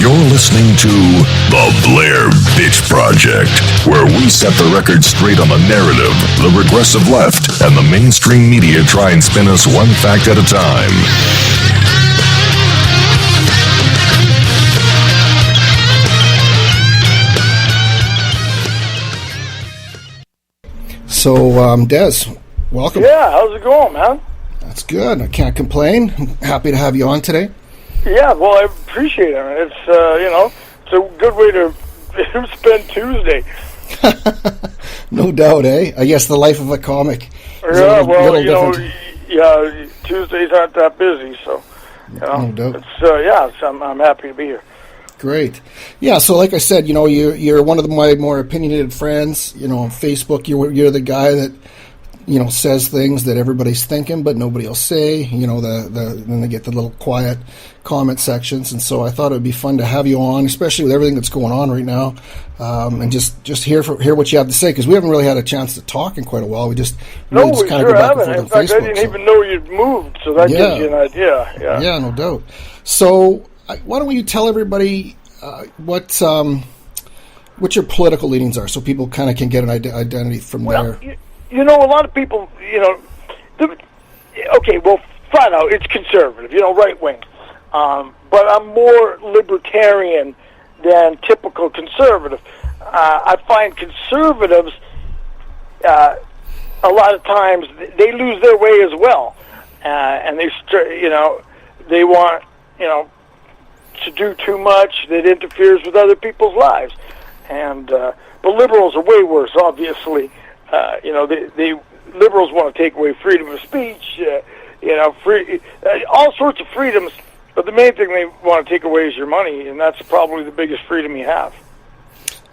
You're listening to The Blair Bitch Project, where we set the record straight on the narrative the regressive left and the mainstream media try and spin us one fact at a time. So, Dez, welcome. Yeah, how's it going, man? That's good. I can't complain. I'm happy to have you on today. Yeah, well, I appreciate it. It's, it's a good way to spend Tuesday. No doubt, eh? I guess the life of a comic is Yeah, Tuesdays aren't that busy, so, no doubt. It's, I'm happy to be here. Great. Yeah, so like I said, you're one of my more opinionated friends. On Facebook, you're the guy that, says things that everybody's thinking, but nobody will say. Then they get the little quiet comment sections, and so I thought it would be fun to have you on, especially with everything that's going on right now, and just hear what you have to say, because we haven't really had a chance to talk in quite a while. We just kind of go back and forth on Facebook. I didn't even know you'd moved, so that gives you an idea. Yeah, no doubt. So why don't you tell everybody what your political leanings are, so people kind of can get an identity from there. A lot of people, flat out, it's conservative, right wing. But I'm more libertarian than typical conservative. I find conservatives, a lot of times, they lose their way as well. And they want, to do too much that interferes with other people's lives. And but liberals are way worse, obviously. They liberals want to take away freedom of speech, all sorts of freedoms, but the main thing they want to take away is your money, and that's probably the biggest freedom you have.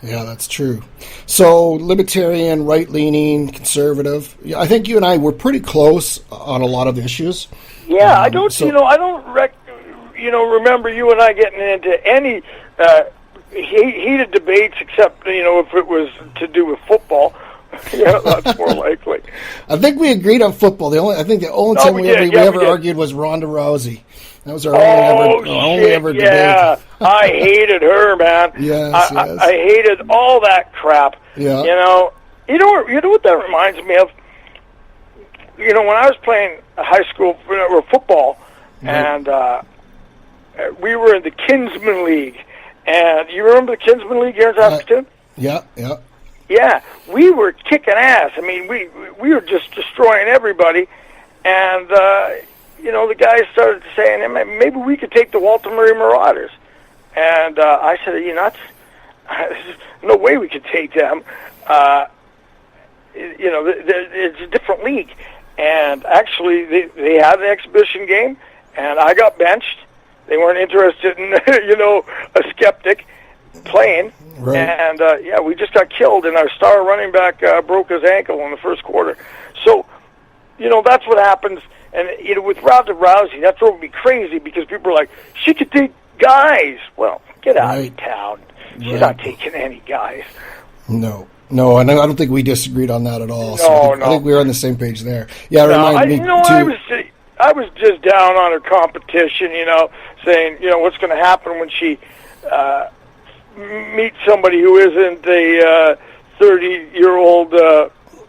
Yeah, that's true. So, libertarian, right-leaning, conservative. I think you and I were pretty close on a lot of issues. Yeah, I don't remember you and I getting into any heated debates, except, if it was to do with football. Yeah, that's more likely. I think we agreed on football. I think the only time we ever argued was Ronda Rousey. That was our only ever debate. Yeah, I hated her, man. Yes, I hated all that crap. Yeah. You know what that reminds me of? When I was playing high school football, and we were in the Kinsman League. And you remember the Kinsman League here in Saskatoon? Yeah. Yeah, we were kicking ass. I mean, we were just destroying everybody. And, the guys started saying, maybe we could take the Walter Murray Marauders. And I said, are you nuts? There's no way we could take them. It's a different league. And actually, they had an exhibition game, and I got benched. They weren't interested in, a skeptic playing. Right. And, we just got killed, and our star running back broke his ankle in the first quarter. So, that's what happens. And, with Ronda Rousey, that drove me crazy, because people are like, she could take guys. Well, get out of town. She's not taking any guys. No, and I don't think we disagreed on that at all. No, I think we were on the same page there. Yeah, it reminded me, too. I was just down on her competition, saying, what's going to happen when she meets somebody who isn't a 30-year-old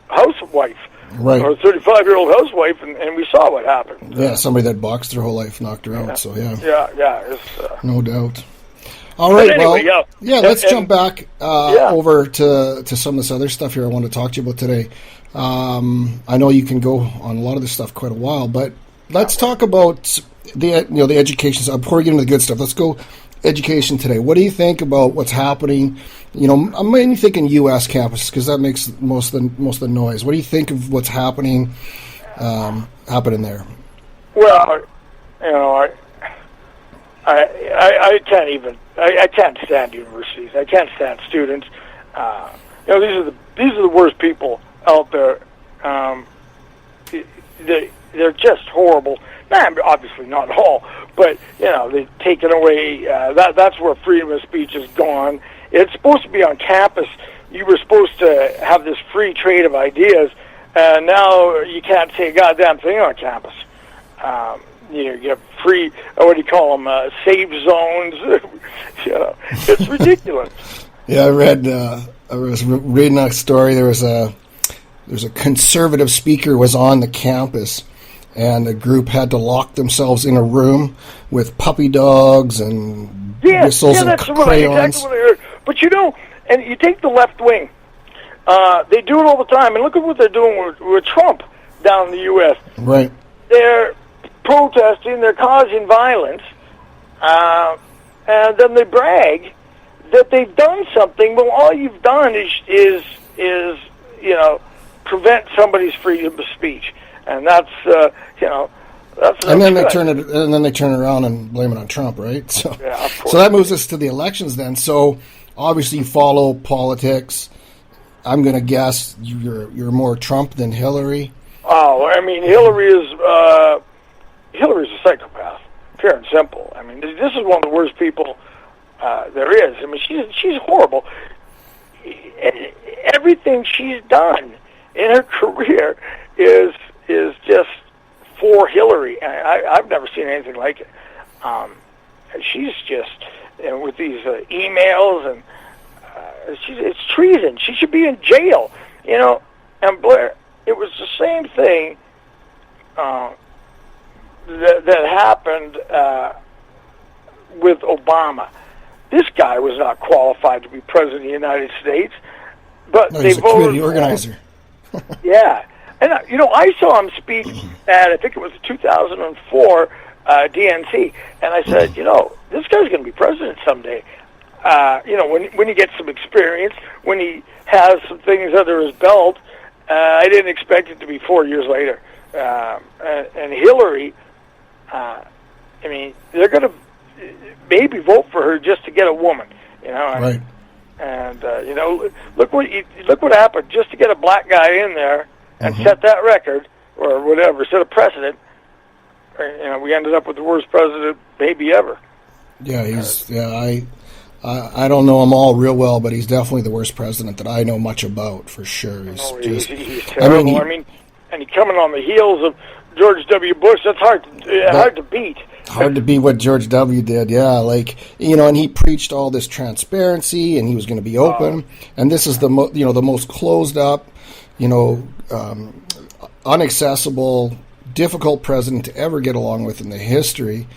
housewife, right, or a 35-year-old housewife, and we saw what happened. Yeah, somebody that boxed her whole life knocked her out, so yeah. Yeah. No doubt. All right, anyway, let's jump back over to some of this other stuff here I want to talk to you about today. I know you can go on a lot of this stuff quite a while, but let's talk about the education stuff. Before we get into the good stuff, let's go education today. What do you think about what's happening? I'm mainly thinking U.S. campuses, because that makes most of the noise. What do you think of what's happening there? Well, I can't even. I can't stand universities. I can't stand students. These are the worst people out there. They're just horrible. Obviously not all, but they've taken away. That's where freedom of speech is gone. It's supposed to be on campus. You were supposed to have this free trade of ideas, and now you can't say a goddamn thing on campus. you get free, what do you call them, save zones. It's ridiculous. Yeah, I was reading a story. There's a conservative speaker was on the campus, and the group had to lock themselves in a room with puppy dogs and whistles and that's crayons. exactly what I heard. But and you take the left wing. They do it all the time, and look at what they're doing with Trump down in the U.S. Right. They're protesting, they're causing violence, and then they brag that they've done something. Well, all you've done is prevent somebody's freedom of speech, and that's that's. And then they turn around and blame it on Trump, right? So, yeah, of course. So that moves us to the elections then. So obviously you follow politics. I'm going to guess you're more Trump than Hillary. Oh, I mean, Hillary's a psychopath, pure and simple. I mean, this is one of the worst people there is. I mean, she's horrible. Everything she's done in her career is just for Hillary. I've never seen anything like it. She's just with these emails and it's treason. She should be in jail. And Blair. It was the same thing that happened with Obama. This guy was not qualified to be president of the United States, but no, they he's a voted. committee organizer. Yeah, and I saw him speak at I think it was the 2004 DNC, and I said, this guy's going to be president someday. When he gets some experience, when he has some things under his belt. I didn't expect it to be 4 years later. And Hillary, they're going to maybe vote for her just to get a woman, Right. And look what happened just to get a black guy in there and set that record or whatever, set a precedent. We ended up with the worst president maybe ever. Yeah, I don't know him all real well, but he's definitely the worst president that I know much about, for sure. He's terrible. And he's coming on the heels of George W. Bush. That's hard to beat. Hard to beat what George W. did, yeah. And he preached all this transparency, and he was going to be open. And this is the most closed up, unaccessible, difficult president to ever get along with in the history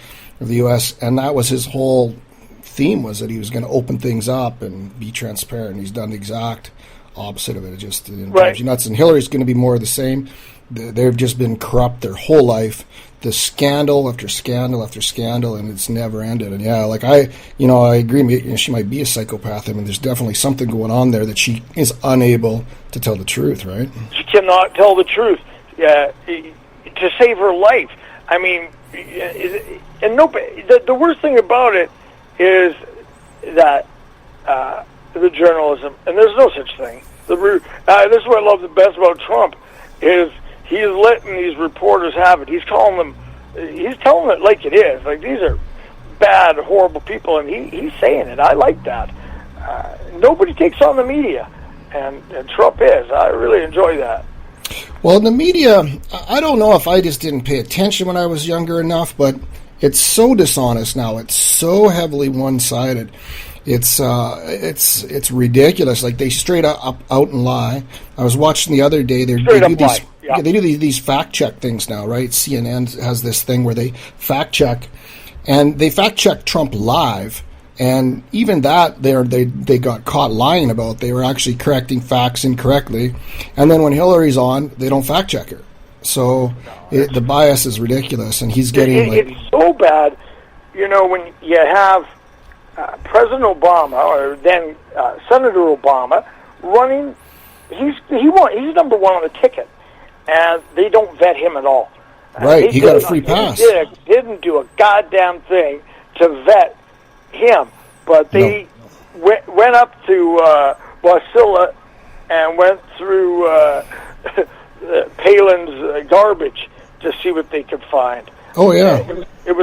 of the U.S. And that was his whole theme, was that he was going to open things up and be transparent. He's done the exact opposite of it. It just drives you nuts. And Hillary's going to be more of the same. They've just been corrupt their whole life. The scandal after scandal after scandal, and it's never ended. And I agree. She might be a psychopath. I mean, there's definitely something going on there that she is unable to tell the truth. Right? She cannot tell the truth. To save her life. I mean, and nobody. The worst thing about it is that the journalism, and there's no such thing. This is what I love the best about Trump, is he's letting these reporters have it. He's telling it like it is. Like, these are bad, horrible people, and he's saying it. I like that. Nobody takes on the media, and Trump is. I really enjoy that. Well, the media, I don't know if I just didn't pay attention when I was younger enough, but it's so dishonest now. It's so heavily one-sided. It's ridiculous. Like, they straight up out and lie. I was watching the other day. They do these fact check things now, right? CNN has this thing where they fact check, and they fact check Trump live. And even that, they got caught lying about. They were actually correcting facts incorrectly. And then when Hillary's on, they don't fact check her. So the bias is ridiculous, and he's getting it's so bad. When you have President Obama or then Senator Obama running, he's number one on the ticket, and they don't vet him at all. Right, he got a free pass. Didn't do a goddamn thing to vet him, but they went up to Wasilla and went through Palin's garbage to see what they could find. Oh yeah, it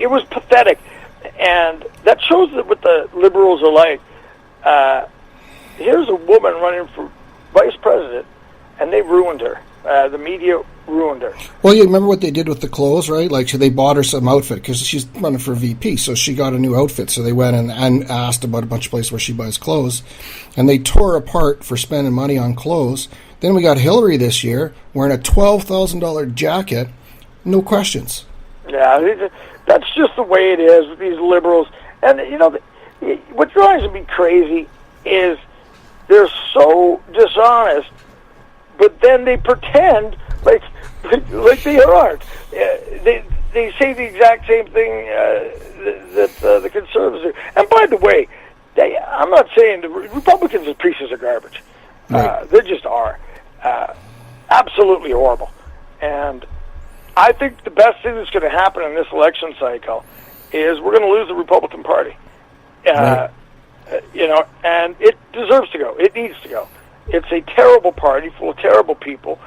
was pathetic, and that shows that what the liberals are like. Here's a woman running for vice president, and they ruined her. The media ruined her. Well, you remember what they did with the clothes, right? Like, so they bought her some outfit because she's running for VP, so she got a new outfit. So they went and asked about a bunch of places where she buys clothes, and they tore her apart for spending money on clothes. Then we got Hillary this year wearing a $12,000 jacket, no questions. Yeah, that's just the way it is with these liberals. And, you know, what drives me crazy is they're so dishonest, but then they pretend like they aren't. They say the exact same thing that the conservatives do. And by the way, I'm not saying the Republicans are pieces of garbage. Right. They just are. Absolutely horrible. And I think the best thing that's going to happen in this election cycle is we're going to lose the Republican Party. Right. You know, and it deserves to go. It needs to go. It's a terrible party full of terrible people.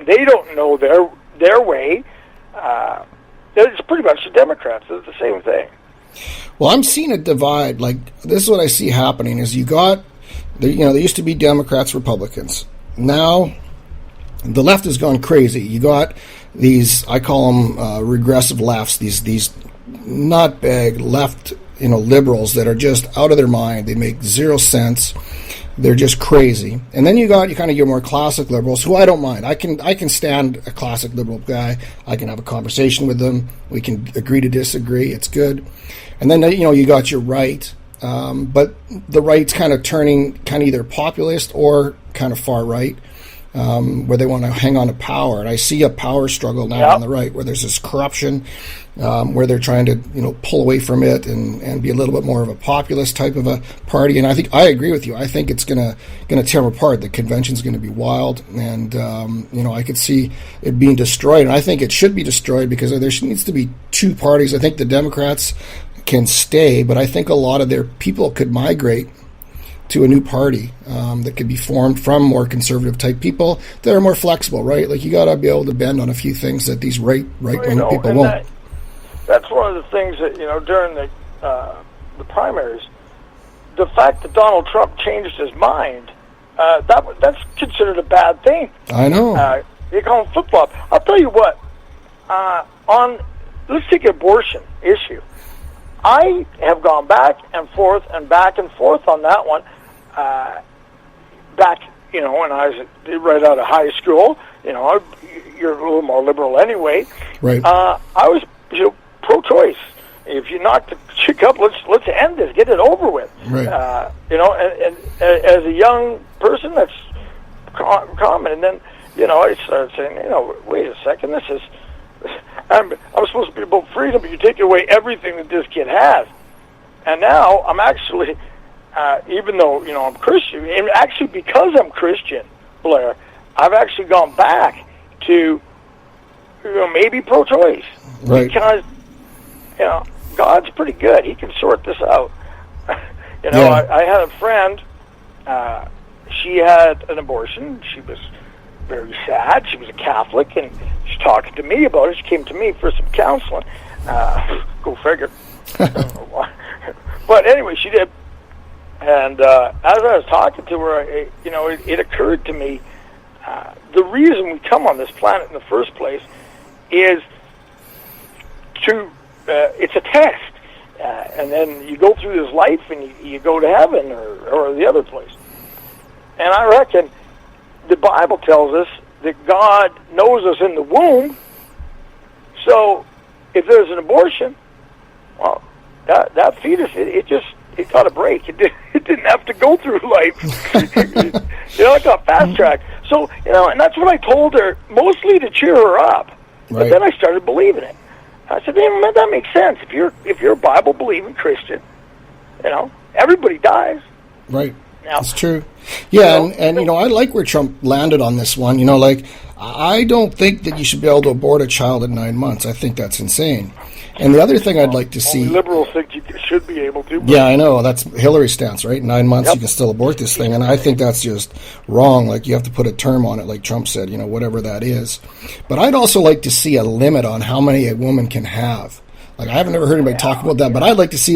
They don't know their way. It's pretty much the Democrats. It's the same thing. Well, I'm seeing a divide. Like, this is what I see happening: is you got, there used to be Democrats, Republicans. Now, the left has gone crazy. You got these, I call them regressive lefts. These nutbag left, liberals that are just out of their mind. They make zero sense. They're just crazy. And then you got your more classic liberals, who I don't mind. I can stand a classic liberal guy. I can have a conversation with them. We can agree to disagree. It's good. And then you got your right, but the right's kind of turning either populist or kind of far right, where they want to hang on to power. And I see a power struggle now on the right, where there's this corruption, where they're trying to pull away from it and be a little bit more of a populist type of a party. And I agree with you. I think it's gonna tear apart. The convention's going to be wild, and I could see it being destroyed. And I think it should be destroyed because there needs to be two parties. I think the Democrats can stay, but I think a lot of their people could migrate to a new party that could be formed from more conservative type people that are more flexible, right? Like, you got to be able to bend on a few things that these right-wing people won't. That's one of the things that, during the primaries, the fact that Donald Trump changed his mind, that's considered a bad thing. I know. They call him flip-flop. I'll tell you what, let's take the abortion issue. I have gone back and forth on that one. Back, when I was right out of high school, you're a little more liberal anyway. Right. I was, pro-choice. If you knock the chick up, let's end this, get it over with. Right. And as a young person, that's common. And then, I started saying, wait a second, this is. I'm supposed to be about freedom, but you're taking away everything that this kid has. And now I'm actually, even though, I'm Christian, and actually because I'm Christian, Blair, I've actually gone back to, maybe pro-choice. Right. Because, God's pretty good. He can sort this out. Yeah. I had a friend, she had an abortion. She was very sad. She was a Catholic, and she's talking to me about it. She came to me for some counseling. Go figure. I don't know why. But anyway, she did. And as I was talking to her, it occurred to me, the reason we come on this planet in the first place is it's a test. And then you go through this life and you go to heaven or the other place. And I reckon the Bible tells us that God knows us in the womb. So if there's an abortion, well, that fetus, it got a break. It didn't have to go through life. It got fast-tracked. So, and that's what I told her, mostly to cheer her up. But then I started believing it. I said, that makes sense. If you're a Bible-believing Christian, everybody dies. Right. Now, it's true. Yeah, and I like where Trump landed on this one. I don't think that you should be able to abort a child at 9 months. I think that's insane. And the other thing I'd like to see... liberals think you should be able to. Yeah, I know. That's Hillary's stance, right? 9 months, you can still abort this thing. And I think that's just wrong. Like, you have to put a term on it, like Trump said, whatever that is. But I'd also like to see a limit on how many a woman can have. Like, I haven't ever heard anybody talk about that, but I'd like to see,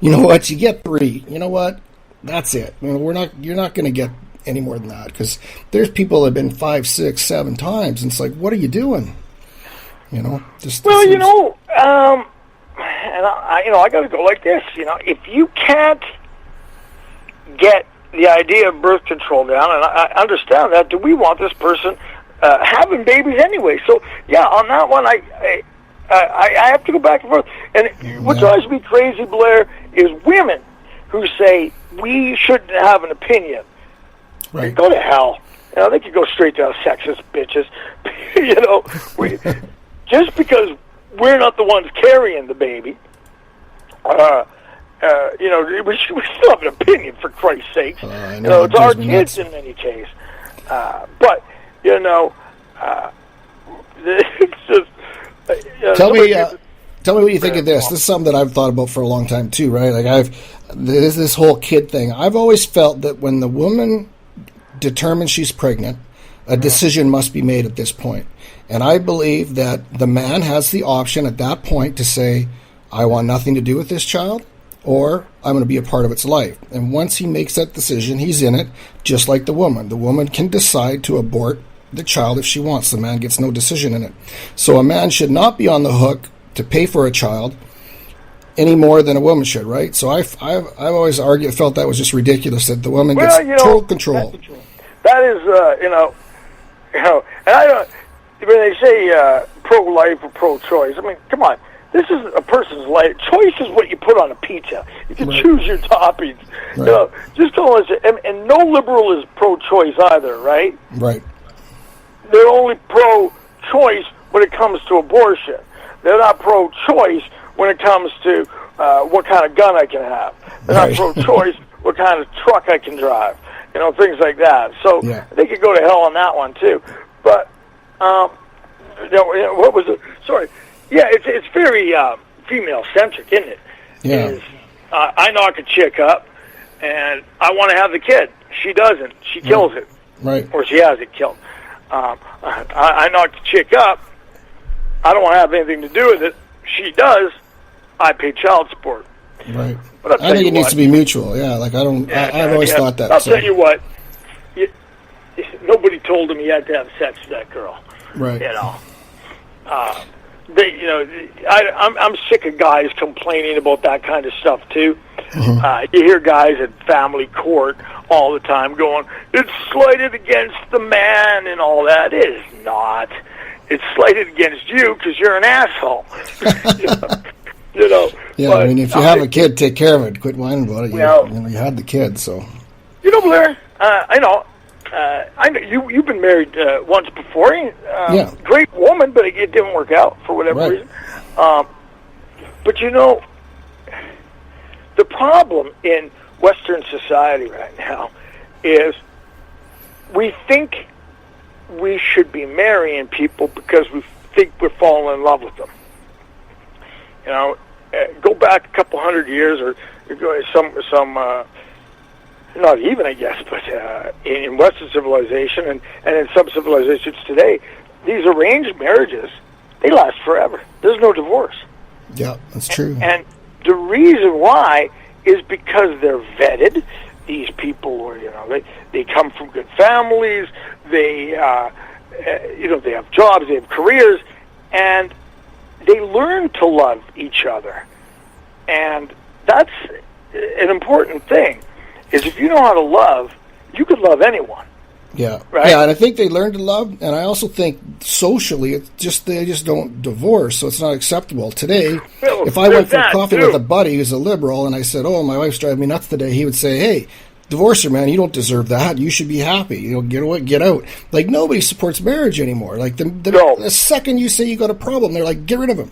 you get 3. You know what? That's it. You're not going to get any more than that, because there's people that have been 5, 6, 7 times, and it's like, what are you doing? You know, just well, you know, and I got to go like this. You know, if you can't get the idea of birth control down, and I understand that, do we want this person having babies anyway? So yeah, on that one, I have to go back and forth. And what drives me crazy, Blair, is women who say we shouldn't have an opinion. Right. Go to hell. You know, they could go straight to sexist bitches. You know, just because we're not the ones carrying the baby, you know, we still have an opinion, for Christ's sakes. You know, it's our kids in any case. But, you know, it's just... Tell me what you think of this. This is something that I've thought about for a long time too, right? Like this whole kid thing. I've always felt that when the woman determines she's pregnant, a decision must be made at this point. And I believe that the man has the option at that point to say, I want nothing to do with this child, or I'm going to be a part of its life. And once he makes that decision, he's in it, just like the woman. The woman can decide to abort the child if she wants. The man gets no decision in it. So a man should not be on the hook to pay for a child any more than a woman should, right? So I've always felt that was just ridiculous, that the woman gets total control. That is, and I don't, when they say pro-life or pro-choice, I mean, come on. This is a person's life. Choice is what you put on a pizza. You can choose your toppings. Right. You know, just don't listen. And no liberal is pro-choice either, right? Right. They're only pro-choice when it comes to abortion. They're not pro-choice when it comes to what kind of gun I can have. They're not pro-choice what kind of truck I can drive. You know, things like that. So they could go to hell on that one too. But you know, what was it? Sorry. Yeah, it's very female-centric, isn't it? Yeah. I knock a chick up, and I want to have the kid. She doesn't. She kills it. Right. Or she has it killed. I knock the chick up. I don't want to have anything to do with it. She does. I pay child support. Right. But I think it needs to be mutual. Yeah, like I don't. Yeah, I've always thought that. I'll tell you what. Nobody told him he had to have sex with that girl. Right. You know. You know, I'm sick of guys complaining about that kind of stuff too. You hear guys at family court all the time going, "It's slighted against the man" and all that. It is not. It's slighted against you because you're an asshole. You know. Yeah, but, I mean, if you have a kid, take care of it. Quit whining about it. You had the kid, so. You know, Blair. I know you've been married once before. Great woman, but it didn't work out for whatever reason. But you know, the problem in Western society right now is we think we should be marrying people because we think we're falling in love with them. You know, go back a couple hundred years, or some. Not even, I guess, but in Western civilization and in some civilizations today, these arranged marriages, they last forever. There's no divorce. Yeah, that's true. And the reason why is because they're vetted. These people, or they come from good families. They, they have jobs, they have careers, and they learn to love each other. And that's an important thing. Is if you know how to love, you could love anyone. Yeah, right. Yeah, and I think they learn to love, and I also think socially, they just don't divorce, so it's not acceptable today. Well, if I went for coffee with a buddy who's a liberal, and I said, "Oh, my wife's driving me nuts today," he would say, "Hey, divorce her, man. You don't deserve that. You should be happy. Get out." Like nobody supports marriage anymore. Like the second you say you got a problem, they're like, "Get rid of him."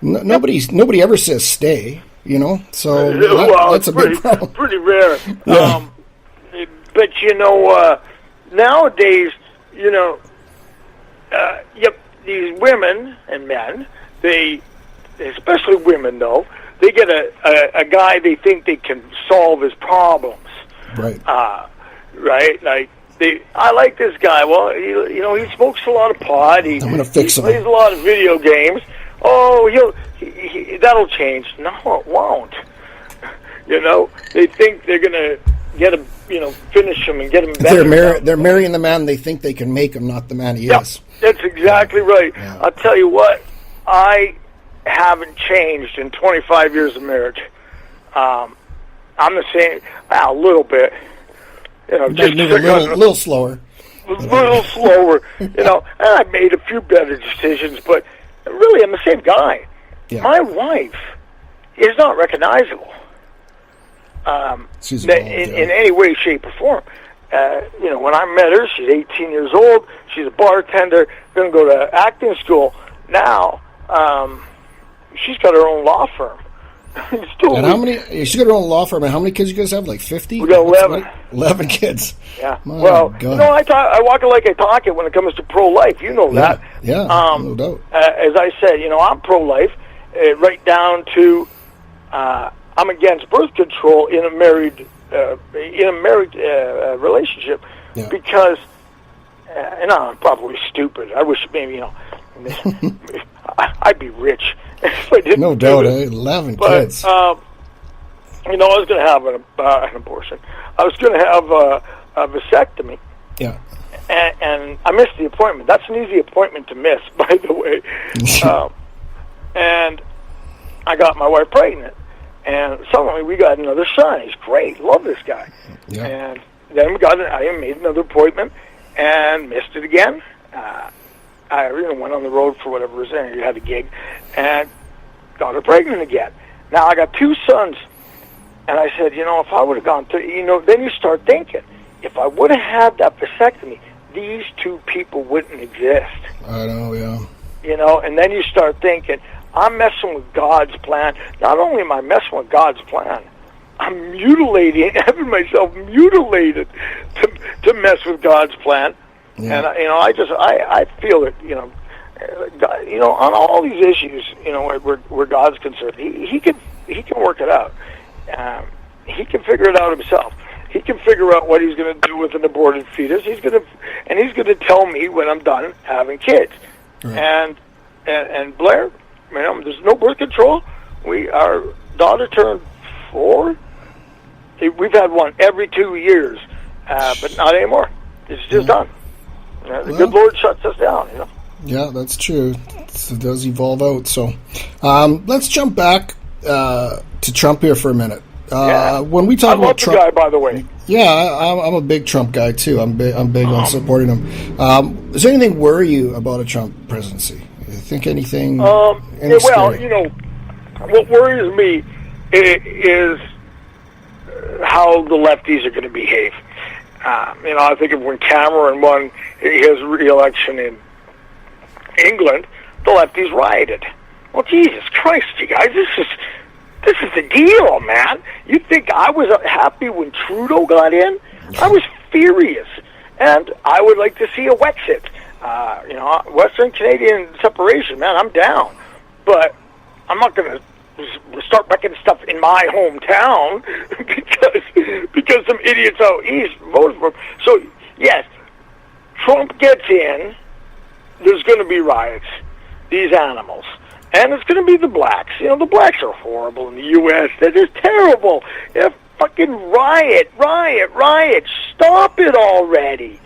Nobody ever says stay. So that's a big problem. Pretty rare. Yeah. But nowadays, these women and men, especially women though, they get a guy they think they can solve his problems. Right. Right. Like I like this guy. Well, he smokes a lot of pot. I'm gonna fix him. He plays a lot of video games. Oh, that'll change. No, it won't. They think they're going to finish him and get him better. They're marrying the man they think they can make him, not the man he is. That's exactly right. Yeah. I'll tell you what, I haven't changed in 25 years of marriage. I'm the same, a little bit. Just move a little slower. A little slower, and I made a few better decisions, but really I'm the same guy. Yeah. My wife is not recognizable She's in any way, shape, or form. When I met her, she's 18 years old. She's a bartender, going to go to acting school. Now, she's got her own law firm. And how many? She's got her own law firm. And how many kids you guys have? Like 50? We got 11. 11 kids. Yeah. My God. I walk it like I talk it when it comes to pro-life. You know that. Yeah. No doubt. As I said, I'm pro-life, right down to I'm against birth control in a married relationship because, and I'm probably stupid. I wish maybe I'd be rich if I didn't. No doubt, 11 kids. I was going to have an abortion. I was going to have a vasectomy. Yeah. And I missed the appointment. That's an easy appointment to miss, by the way. And I got my wife pregnant. And suddenly we got another son. He's great. Love this guy. Yeah. And then I made another appointment and missed it again. I went on the road for whatever reason. You had a gig. And got her pregnant again. Now I got 2 sons. And I said, if I would have gone through, then you start thinking, if I would have had that vasectomy, these 2 people wouldn't exist. I know, yeah. And then you start thinking, I'm messing with God's plan. Not only am I messing with God's plan, I'm having myself mutilated to mess with God's plan. Yeah. And I feel that on all these issues, where God's concerned, he can work it out. He can figure it out himself. He can figure out what he's going to do with an aborted fetus. He's going to tell me when I'm done having kids. Right. And Blair, there's no birth control. Our daughter turned 4. We've had one every 2 years, but not anymore. It's just done. The good Lord shuts us down. Yeah, that's true. It does evolve out. So, let's jump back to Trump here for a minute. When we talk about Trump, the guy, by the way. Yeah, I'm a big Trump guy too. I'm big on supporting him. Does anything worry you about a Trump presidency? You think anything? What worries me is how the lefties are going to behave. I think of when Cameron won his re-election in England, the lefties rioted. Well, Jesus Christ, you guys, this is the deal, man. You think I was happy when Trudeau got in? I was furious, and I would like to see a Wexit. Western Canadian separation, man, I'm down. But I'm not going to start wrecking stuff in my hometown because some idiots out east voted for him. So, yes, Trump gets in, there's going to be riots, these animals. And it's going to be the blacks. The blacks are horrible in the U.S. They're just terrible. Fucking riot. Stop it already.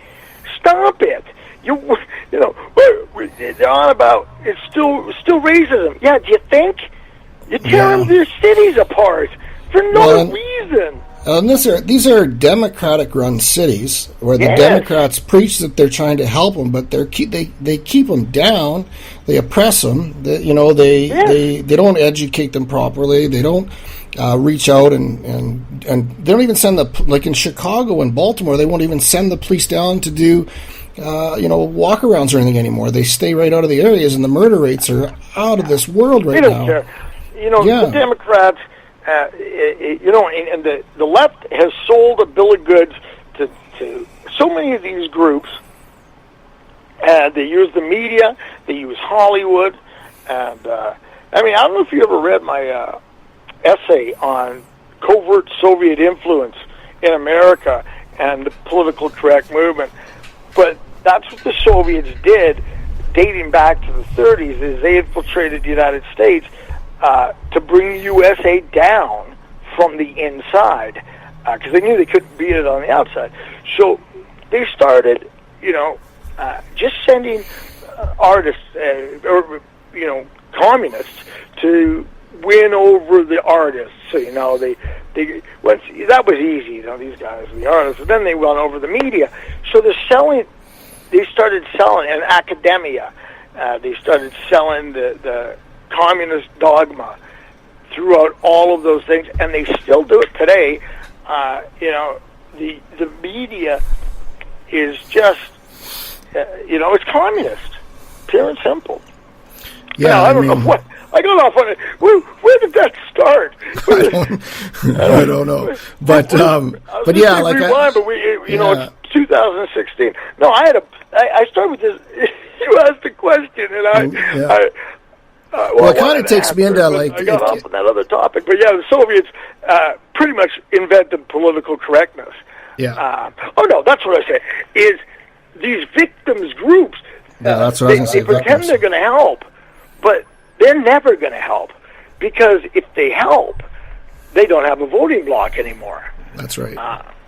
Stop it. They're on about it's still racism. Yeah, do you think? You're tearing their cities apart for no reason. And these are Democratic-run cities where the Democrats preach that they're trying to help them, but they keep them down. They oppress them. They don't educate them properly. They don't reach out and they don't even send like in Chicago and Baltimore. They won't even send the police down to do walkarounds or anything anymore. They stay right out of the areas, and the murder rates are out of this world right now. They don't care. The Democrats. And the left has sold a bill of goods to so many of these groups. They use the media, they use Hollywood, and I don't know if you ever read my essay on covert Soviet influence in America and the political correct movement, but that's what the Soviets did, dating back to the 30s, is they infiltrated the United States to bring the USA down from the inside. because they knew they couldn't beat it on the outside. So they started, just sending artists or communists to win over the artists. So they once that was easy. These guys, the artists. But then they won over the media. So they're selling. They started selling in academia. They started selling the communist dogma throughout all of those things, and they still do it today. The media is just it's communist, pure and simple. Yeah, I don't know what. I don't know where did that start? I don't know, but yeah, like rewind, but it's 2016. No, I started with this. You asked a question, and it kind of takes me into I got off on that other topic, but yeah, the Soviets pretty much invented political correctness. Yeah. That's what I say. Is these victims groups? Yeah, that's what I was going to say. They pretend they're going to help, but they're never going to help, because if they help, they don't have a voting bloc anymore. That's right.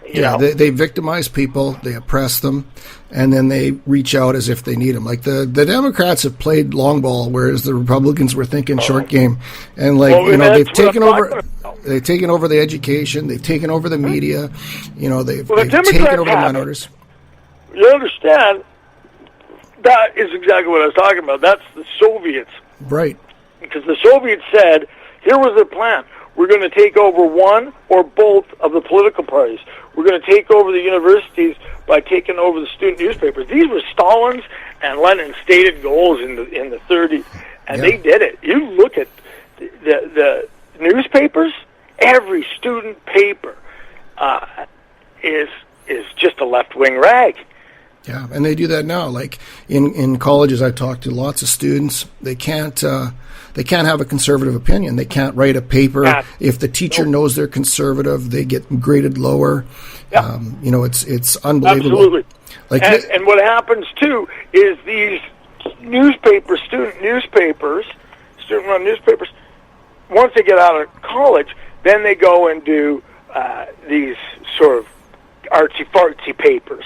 They victimize people, they oppress them, and then they reach out as if they need them. Like the Democrats have played long ball, whereas the Republicans were thinking short game. And they've taken over. They've taken over the education. They've taken over the media. They've taken over the minorities. You understand? That is exactly what I was talking about. That's the Soviets. Right. Because the Soviets said, here was their plan. We're going to take over one or both of the political parties. We're going to take over the universities by taking over the student newspapers. These were Stalin's and Lenin's stated goals in the 30s, and they did it. You look at the newspapers, every student paper is just a left-wing rag. Yeah, and they do that now. Like in colleges, I've talked to lots of students. They can't have a conservative opinion. They can't write a paper. If the teacher knows they're conservative, they get graded lower. Yeah. It's unbelievable. Absolutely. And what happens too is these student run newspapers, once they get out of college, then they go and do these sort of artsy-fartsy papers.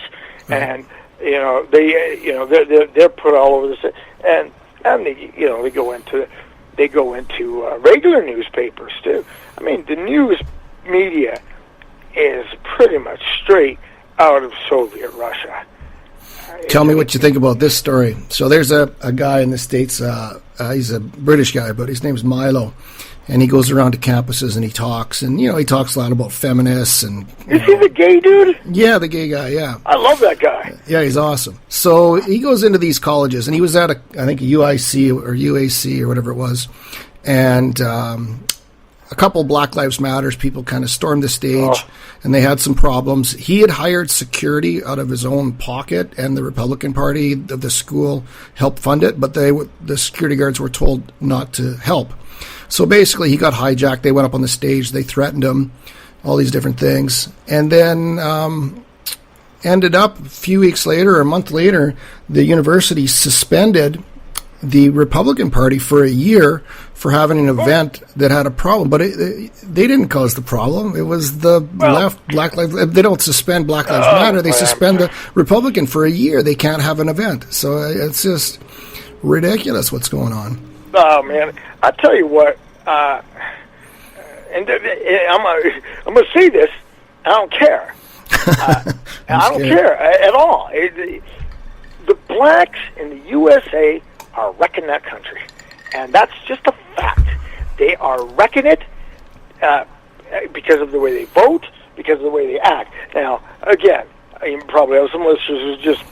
Right. And they're put all over the and they go into regular newspapers too. I mean, the news media is pretty much straight out of Soviet Russia. Tell me what you think about this story. So there's a guy in the States. He's a British guy, but his name's Milo. And he goes around to campuses and he talks. And, he talks a lot about feminists. And Is he the gay dude? Yeah, the gay guy, yeah. I love that guy. Yeah, he's awesome. So he goes into these colleges. And he was at, I think, a UIC or UAC or whatever it was. And a couple Black Lives Matters people kind of stormed the stage. And they had some problems. He had hired security out of his own pocket. And the Republican Party of the school helped fund it. But the security guards were told not to help. So basically, he got hijacked. They went up on the stage. They threatened him, all these different things. And then ended up a few weeks later or a month later, the university suspended the Republican Party for a year for having an event that had a problem. But they didn't cause the problem. It was the left, Black Lives. They don't suspend Black Lives Matter. They suspend the Republican for a year. They can't have an event. So it's just ridiculous what's going on. Oh man, I tell you what, and I'm gonna say this. I don't care. I don't care at all. The blacks in the USA are wrecking that country, and that's just a fact. They are wrecking it because of the way they vote, because of the way they act. Now, again, you probably have some listeners who just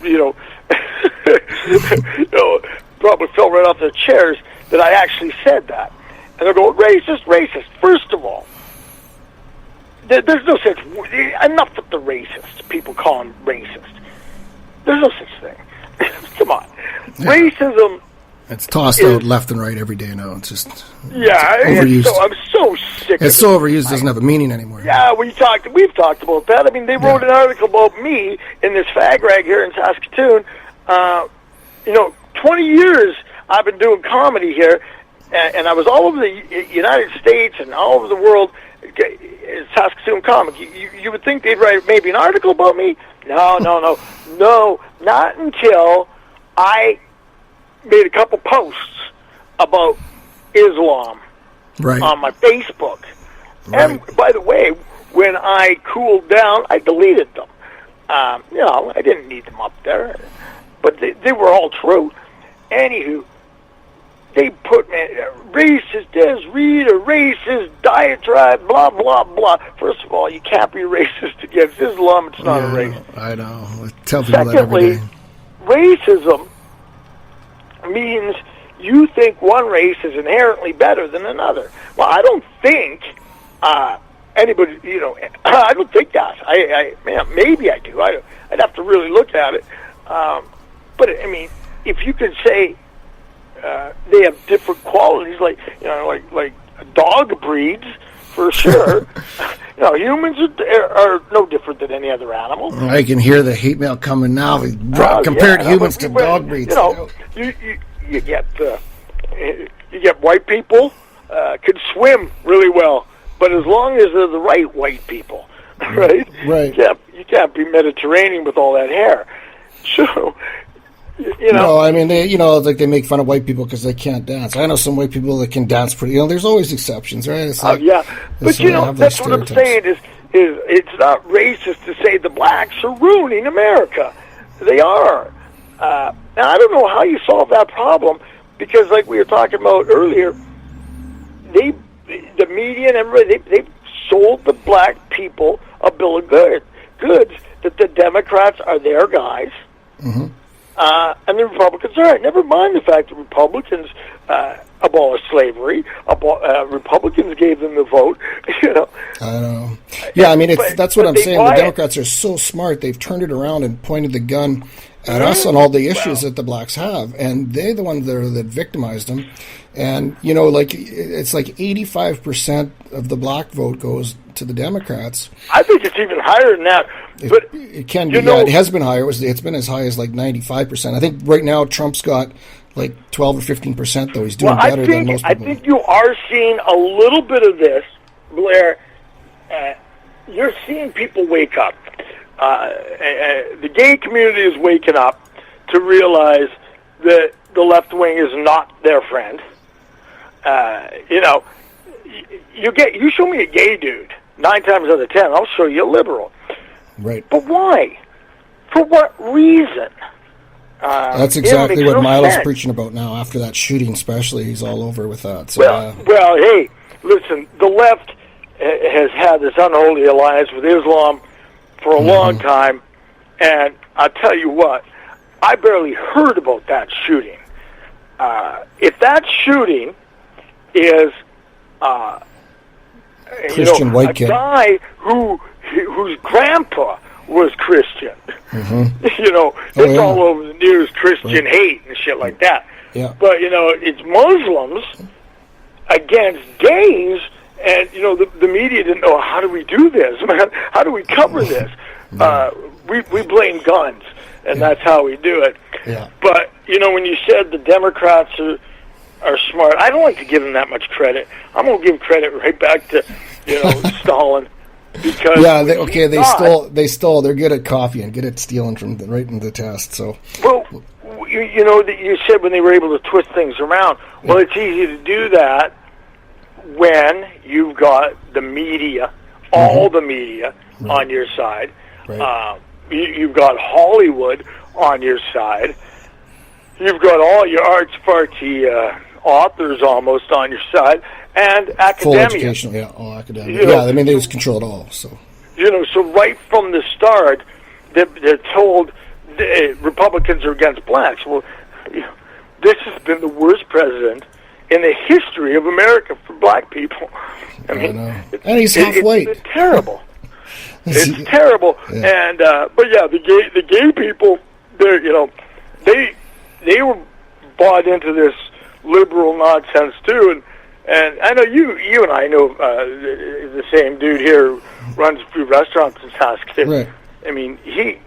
probably fell right off their chairs that I actually said that. And they're going, racist. First of all, there's no such... Enough with the racist. People call him racist. There's no such thing. Come on. Yeah. Racism... It's tossed out left and right every day now. It's just... Yeah, overused. I'm so sick of it. It's so overused, it doesn't have a meaning anymore. Yeah, we've talked about that. I mean, they wrote an article about me in this fag rag here in Saskatoon. 20 years I've been doing comedy here, and I was all over the United States and all over the world. Saskatoon costume comic. You would think they'd write maybe an article about me. No, not until I made a couple posts about Islam on my Facebook. Right. And by the way, when I cooled down, I deleted them. I didn't need them up there, but they were all true. Anywho, they put me racist Dez Reed, a racist diatribe, blah blah blah. First of all, you can't be racist against Islam; it's not a race. I know. I tell people that Secondly, every day. Racism means you think one race is inherently better than another. Well, I don't think anybody. I don't think that. Maybe I do. I'd have to really look at it. But I mean, if you could say they have different qualities, like dog breeds, for sure. Humans are no different than any other animal. I can hear the hate mail coming now. Compared humans to dog breeds. You get white people can swim really well, but as long as they're the right white people, right? Right. You can't be Mediterranean with all that hair. So. No, I mean, they make fun of white people because they can't dance. I know some white people that can dance pretty. There's always exceptions, right? It's but that's what I'm saying is it's not racist to say the blacks are ruining America. They are. Now I don't know how you solve that problem because, like we were talking about earlier, the media and everybody they sold the black people a bill of goods that the Democrats are their guys. Mm-hmm. And the Republicans are right. Never mind the fact that Republicans abolished slavery. Republicans gave them the vote. I know. Yeah, I mean, that's what I'm saying. The Democrats are so smart. They've turned it around and pointed the gun at us on all the issues that the blacks have, and they're the ones that victimized them. And it's like 85% of the black vote goes to the Democrats. I think it's even higher than that. But it can be. Yeah, it has been higher. It's been as high as like 95%. I think right now Trump's got like 12 or 15%. Though he's doing better than most people. I think you are seeing a little bit of this, Blair. You're seeing people wake up. The gay community is waking up to realize that the left wing is not their friend. You show me a gay dude, 9 times out of 10, I'll show you a liberal. Right. But why? For what reason? That's exactly what Milo's preaching about now. After that shooting, especially, he's all over with that. So, well, hey, listen, the left has had this unholy alliance with Islam for a long time, and I'll tell you what, I barely heard about that shooting. If that shooting is Christian white kid, a guy whose grandpa was Christian, it's all over the news, Christian hate and shit like that. Yeah. But it's Muslims against gays, and the media didn't know, how do we do this, man? How do we cover this? We blame guns, and that's how we do it. Yeah. But when you said the Democrats are smart, I don't like to give them that much credit. I'm going to give credit right back to Stalin. Because they stole. They're good at copying, good at stealing from right in the test. So you said when they were able to twist things around. Well, it's easy to do that when you've got the media, all the media on your side. Right. You've got Hollywood on your side. You've got all your arts party authors almost on your side, and academia. Full educational, all academia. I mean, they just control it all. So so right from the start, they're told Republicans are against blacks. Well, this has been the worst president in the history of America for black people. I mean, and he's half white. It's terrible. It's terrible. Yeah. And the gay people, they were bought into this liberal nonsense too, and I know you and I know the same dude here runs a few restaurants in Saskatoon. Right. I mean, he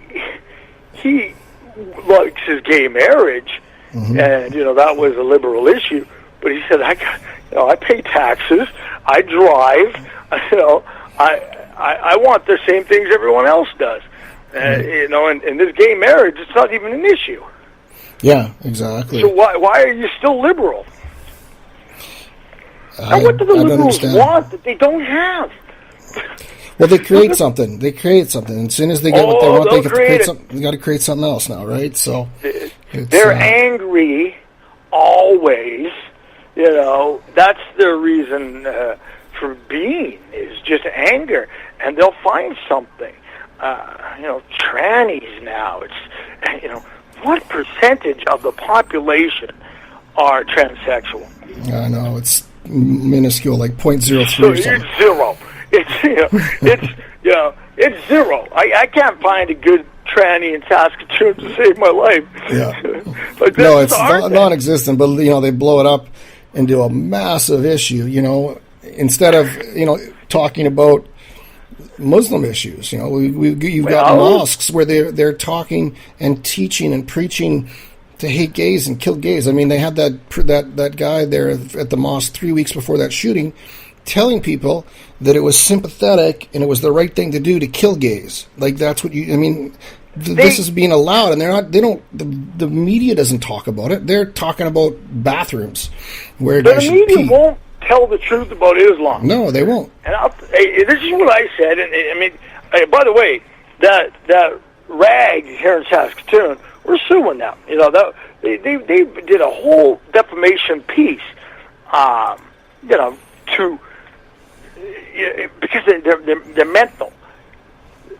likes his gay marriage, and that was a liberal issue. But he said, I pay taxes, I drive, I want the same things everyone else does. You know, and this gay marriage, it's not even an issue. Yeah, exactly. So why are you still liberal? And what do the liberals want that they don't have? Well, they create something. They create something. As soon as they get what they want, they get to create something. They got to create something else now, right? So they're angry always. You know, that's their reason for being, is just anger, and they'll find something. You know, trannies now. It's, you know, what percentage of the population are transsexual? I know, it's minuscule, like 0.03. So it's zero. It's, you know, it's zero. I can't find a good tranny in Saskatoon to save my life. Yeah. Like, no, it's non-existent, but, you know, they blow it up into a massive issue, you know, instead of, you know, talking about Muslim issues. You know, you've got mosques where they're talking and teaching and preaching to hate gays and kill gays. I mean, they had that guy there at the mosque 3 weeks before that shooting, telling people that it was sympathetic and it was the right thing to do to kill gays. Like, that's what you. I mean, this is being allowed, and they're not. They don't. The media doesn't talk about it. They're talking about bathrooms where guys should pee. The media won't tell the truth about Islam. No, they won't. And this is what I said. And I mean, by the way, that rag here in Saskatoon, we're suing them. You know, they did a whole defamation piece. You know, because they're mental.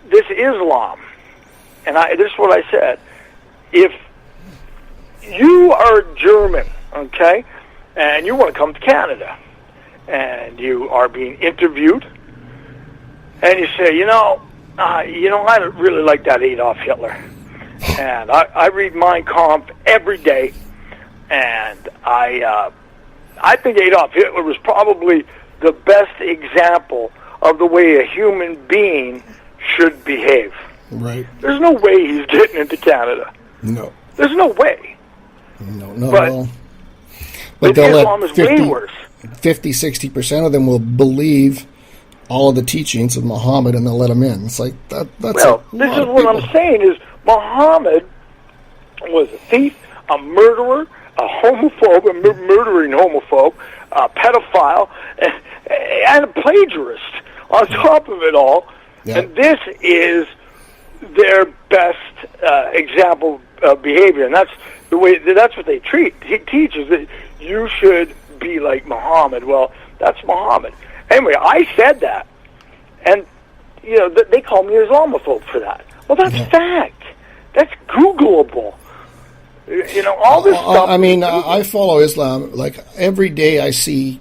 This Islam, and this is what I said. If you are German, okay, and you want to come to Canada, and you are being interviewed, and you say, you know, I don't really like that Adolf Hitler, and I read Mein Kampf every day, and I think Adolf Hitler was probably the best example of the way a human being should behave. Right. There's no way he's getting into Canada. No. There's no way. No. But Islam is way worse. 50-60% of them will believe all of the teachings of Muhammad, and they'll let him in. It's like that's well, this is what I'm saying is Muhammad was a thief, a murderer, a homophobe, a murdering homophobe, a pedophile, and a plagiarist on top of it all. Yeah. And this is their best example of behavior, and that's the way. That's what they treat. He teaches that you should be like Muhammad. Well, that's Muhammad. Anyway, I said that, and you know they call me Islamophobe for that. Well, that's fact. That's Googleable. You know, all this stuff. I mean, I follow Islam. Like, every day I see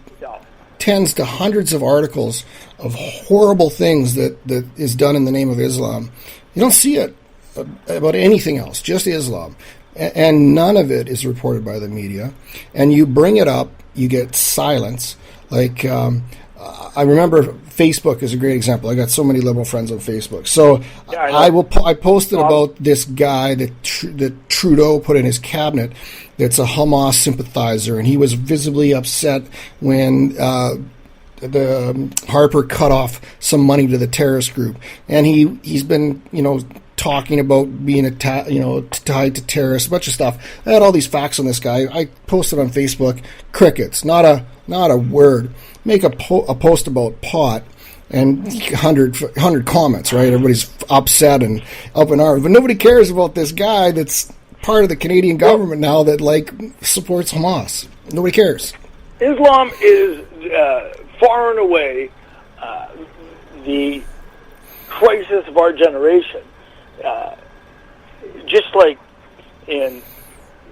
tens to hundreds of articles of horrible things that is done in the name of Islam. You don't see it about anything else, just Islam. And none of it is reported by the media. And you bring it up, you get silence. Like, I remember Facebook is a great example. I got so many liberal friends on Facebook. So I posted about this guy that Trudeau put in his cabinet that's a Hamas sympathizer, and he was visibly upset when the Harper cut off some money to the terrorist group, and he's been talking about being tied to terrorists, a bunch of stuff. I had all these facts on this guy. I posted on Facebook, crickets, not a word. Make a post about pot, and 100 comments, right? Everybody's upset and up in arms, but nobody cares about this guy that's part of the Canadian government now that supports Hamas. Nobody cares. Islam is far and away the crisis of our generation. Just like in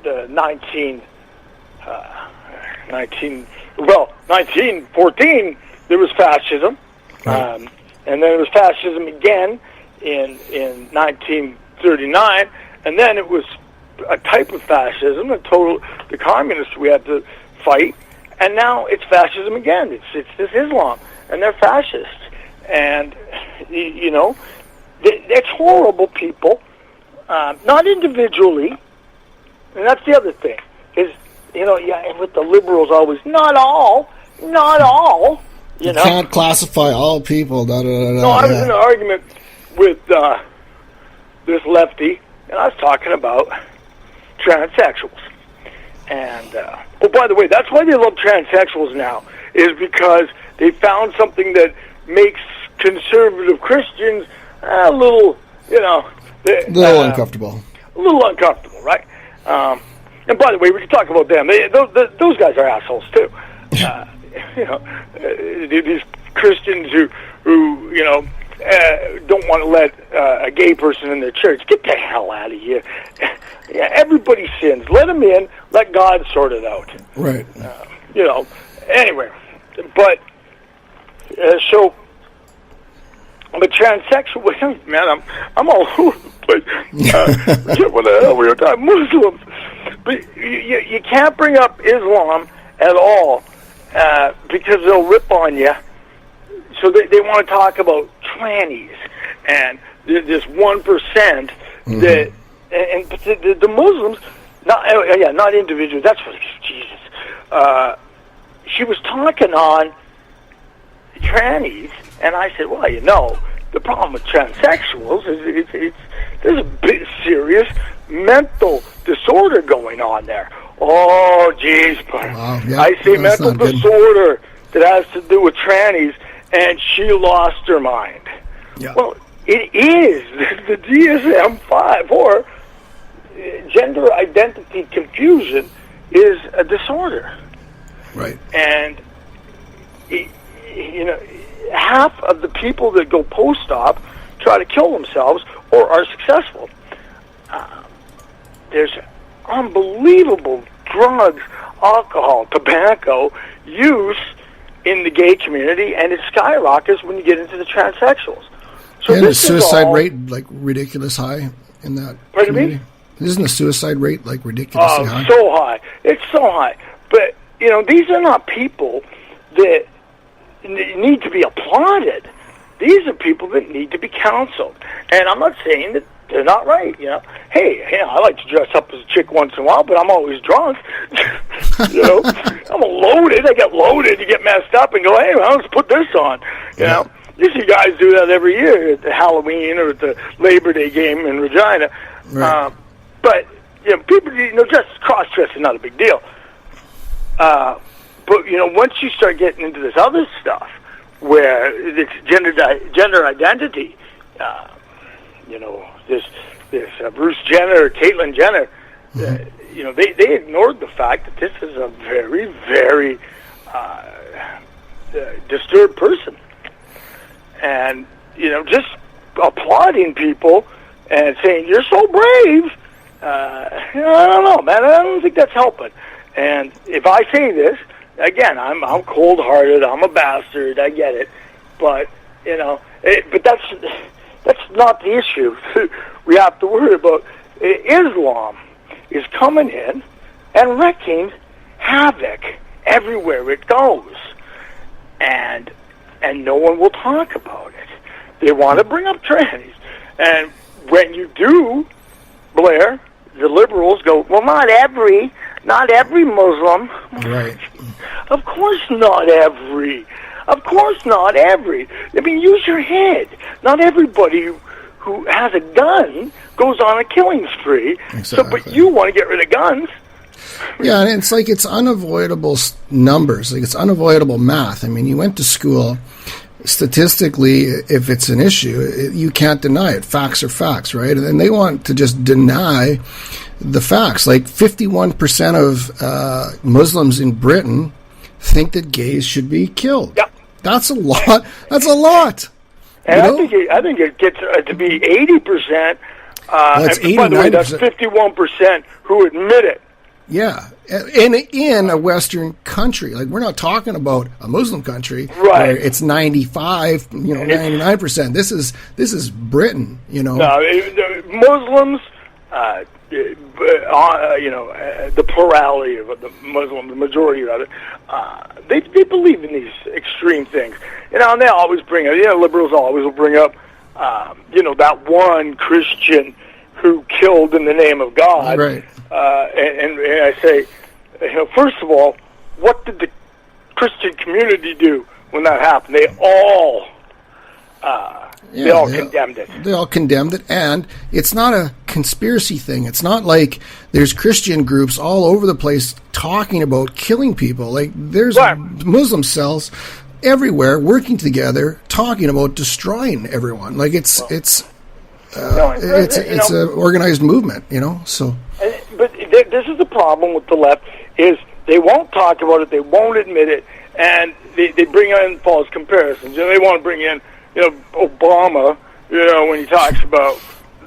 the 1914, there was fascism, right. And then it was fascism again in 1939, and then it was a type of fascism, the communists we had to fight, and now it's fascism again. It's this Islam, and they're fascists, and it's horrible people, not individually, and that's the other thing is. With the liberals always, not all. You can't classify all people. No, I was in an argument with this lefty, and I was talking about transsexuals. And, oh, by the way, that's why they love transsexuals now, is because they found something that makes conservative Christians a little, uncomfortable. A little uncomfortable, right? And by the way, we can talk about them. Those guys are assholes, too. These Christians who don't want to let a gay person in their church. Get the hell out of here. Yeah, everybody sins. Let them in. Let God sort it out. Right. Anyway, but so I'm a transsexual. Man, I'm all over the place. What the hell we were talking Muslims, but you can't bring up Islam at all because they'll rip on you. So they want to talk about trannies and this 1% that. And the Muslims, not individuals. That's what Jesus. She was talking on trannies, and I said, well, the problem with transsexuals is there's a bit serious mental disorder going on there. Oh, geez, but I say mental disorder that has to do with trannies, and she lost her mind. Yeah. Well, it is the DSM-5 or gender identity confusion is a disorder. Right. And half of the people that go post-op try to kill themselves or are successful. There's unbelievable drugs, alcohol, tobacco use in the gay community, and it skyrockets when you get into the transsexuals. So and the suicide rate ridiculous high in that community? Isn't the suicide rate ridiculously high? So high. It's so high. But, these are not people that need to be applauded. These are people that need to be counseled. And I'm not saying that they're not right. Hey, I like to dress up as a chick once in a while, but I'm always drunk. I'm loaded. I get loaded. You get messed up and go, hey, well, let's put this on. You know, you see guys do that every year at the Halloween or at the Labor Day game in Regina. Right. But people, just cross-dress is not a big deal. But once you start getting into this other stuff, where it's gender identity, this Bruce Jenner, Caitlyn Jenner, they ignored the fact that this is a very, very disturbed person, and just applauding people and saying you're so brave. I don't know, man. I don't think that's helping. And if I say this again, I'm cold-hearted. I'm a bastard. I get it, but but that's not the issue. We have to worry about Islam is coming in and wreaking havoc everywhere it goes, and no one will talk about it. They want to bring up trannies, and when you do, Blair, the liberals go, well, not every Muslim. Right. Of course not every. Of course not every. I mean, use your head. Not everybody who has a gun goes on a killing spree. Exactly. So, but you want to get rid of guns. Yeah, and it's unavoidable numbers. It's unavoidable math. I mean, you went to school. Statistically, if it's an issue, you can't deny it. Facts are facts, right? And they want to just deny the facts. 51% of Muslims in Britain think that gays should be killed. Yep. That's a lot. That's a lot. And I think it gets to be 80%. That's 80, by the way, 90%. that's 51% who admit it. Yeah, in a Western country, we're not talking about a Muslim country, right? Where it's 95, 99%. This is Britain, No, Muslims, the plurality of the Muslim, the majority rather, they believe in these extreme things. And they always bring up, liberals always will bring up, that one Christian who killed in the name of God. Right. And I say, first of all, what did the Christian community do when that happened. They all condemned it. They all condemned it, and it's not a conspiracy thing. It's not like there's Christian groups all over the place talking about killing people. Like, there's Muslim cells everywhere working together talking about destroying everyone. Like, it's an organized movement, so. But this is the problem with the left, is they won't talk about it, they won't admit it, and they bring in false comparisons. They want to bring in, Obama, when he talks about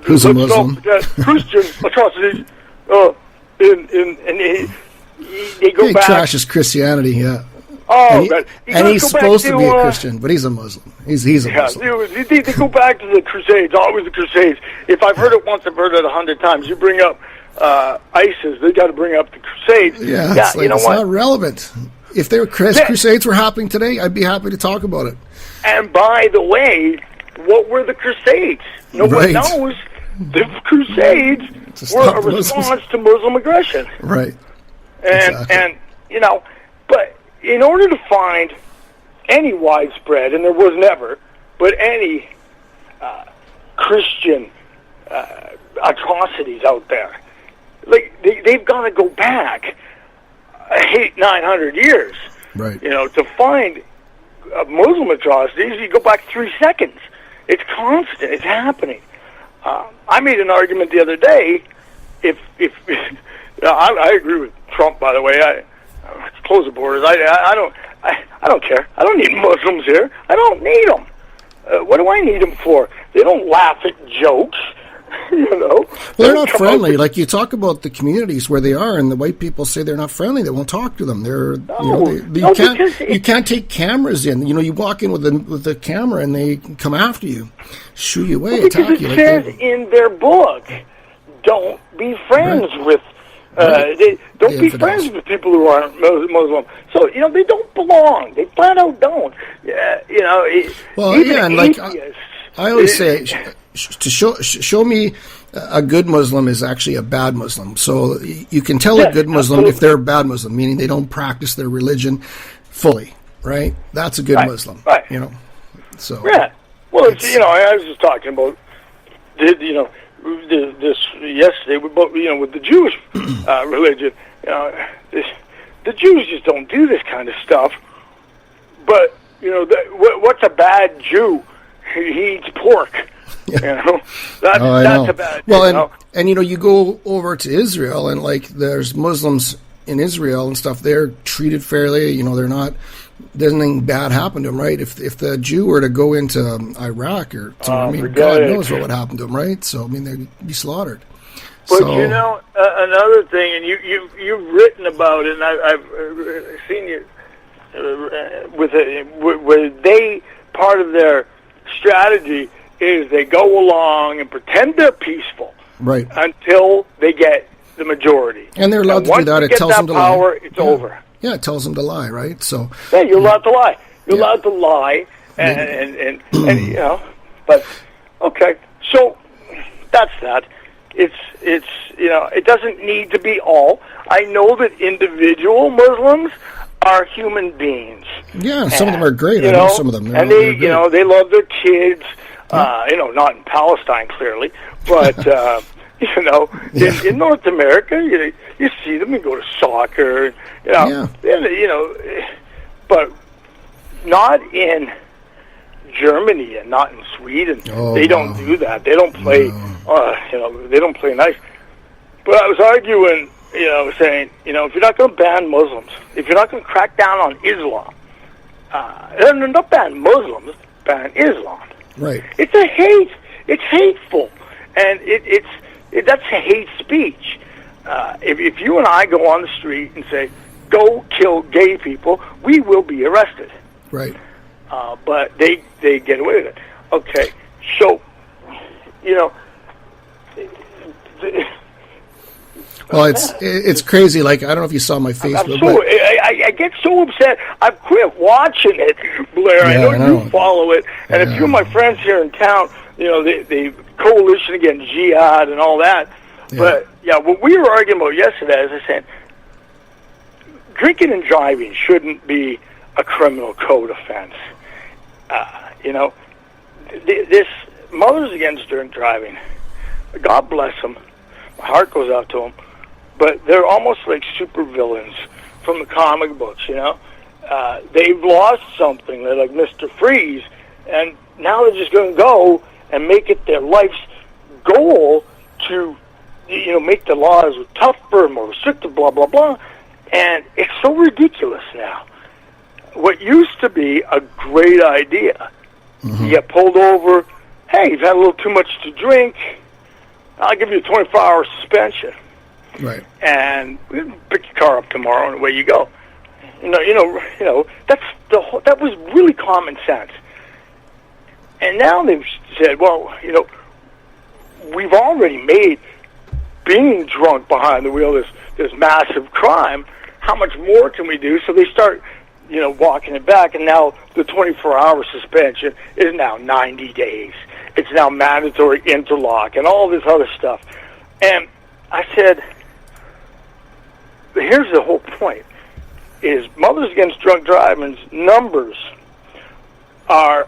who's a Muslim, Christian atrocities, and they go back. He trashes Christianity, yeah. Oh, and he's supposed to be a Christian, but he's a Muslim. He's a Muslim. They go back to the Crusades, always the Crusades. If I've heard it once, I've heard it 100 times. You bring up ISIS, they got to bring up the Crusades. Yeah, it's not relevant. If their Crusades were happening today, I'd be happy to talk about it. And by the way, what were the Crusades? Nobody knows. The Crusades were a response to Muslim aggression. Right. And but in order to find any widespread, and there was never, but any Christian atrocities out there, like they've got to go back 800-900 years, right? To find Muslim atrocities, you go back 3 seconds. It's constant. It's happening. I made an argument the other day. If I agree with Trump, by the way. Close the borders. I don't care. I don't need Muslims here. I don't need them. What do I need them for? They don't laugh at jokes. Well, they're not friendly. Like, you talk about the communities where they are, and the white people say they're not friendly. They won't talk to them. You can't take cameras in. You walk in with the camera, and they come after you, shoo you away, attack you. Because it says in their book, don't be friends with. They don't be friends with people who aren't Muslim. So they don't belong. They flat out don't. And like I always say, to show me a good Muslim is actually a bad Muslim. So you can tell a good Muslim if they're a bad Muslim, meaning they don't practice their religion fully. Right? That's a good Muslim. Right. So Well, I was just talking about this yesterday with the Jewish religion. The Jews just don't do this kind of stuff. But what's a bad Jew? He eats pork. Yeah. That's a bad. Well, and you go over to Israel, and like there's Muslims in Israel and stuff. They're treated fairly. They're not. There's nothing bad happen to them, right? If the Jew were to go into Iraq or something, God knows what would happen to them, right? So they'd be slaughtered. But another thing, and you've written about it, and I've seen you where they part of their strategy is they go along and pretend they're peaceful, right, until they get the majority, and they're allowed to do that. It tells them to power, lie. It's over. Yeah, it tells them to lie, right? So you're allowed to lie. You're allowed to lie, and But okay, so that's that. It's it doesn't need to be all. I know that individual Muslims are human beings. Yeah, some of them are great. I know some of them. And they they love their kids. Not in Palestine clearly, but in North America, you see them. You go to soccer, but not in Germany and not in Sweden. They don't do that. They don't play. They don't play nice. But I was arguing, saying, if you're not going to ban Muslims, if you're not going to crack down on Islam, and not ban Muslims, ban Islam. Right. It's a hate. It's hateful, and that's hate speech. If you and I go on the street and say, "Go kill gay people," we will be arrested. Right. But they get away with it. Okay, so Well, it's crazy. Like, I don't know if you saw my Facebook. I get so upset. I've quit watching it, Blair. I know you follow it, and a few of my friends here in town, the coalition against jihad and all that. Yeah. But what we were arguing about yesterday, as I said, drinking and driving shouldn't be a criminal code offense. This Mothers Against Drink Driving, God bless them. My heart goes out to them. But they're almost like supervillains from the comic books, They've lost something. They're like Mr. Freeze, and now they're just going to go and make it their life's goal to, make the laws tougher, more restrictive, blah, blah, blah. And it's so ridiculous now. What used to be a great idea, you get pulled over, hey, you've had a little too much to drink, I'll give you a 24-hour suspension. Right. And pick your car up tomorrow, and away you go. That was really common sense. And now they've said, well, we've already made being drunk behind the wheel this massive crime. How much more can we do? So they start, walking it back, and now the 24-hour suspension is now 90 days. It's now mandatory interlock and all this other stuff. And I said, here's the whole point, is Mothers Against Drunk Driving's numbers are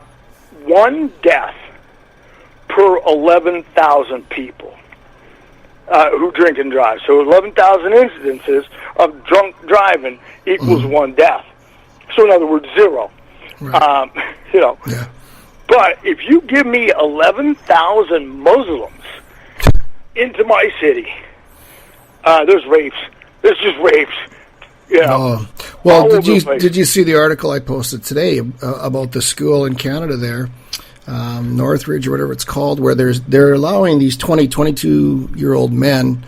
one death per 11,000 people who drink and drive. So 11,000 incidences of drunk driving equals one death. So in other words, zero. Right. Yeah. But if you give me 11,000 Muslims into my city, there's rapes. There's just rapes. Well, did you see the article I posted today about the school in Canada there, Northridge or whatever it's called, where they're allowing these 22-year-old men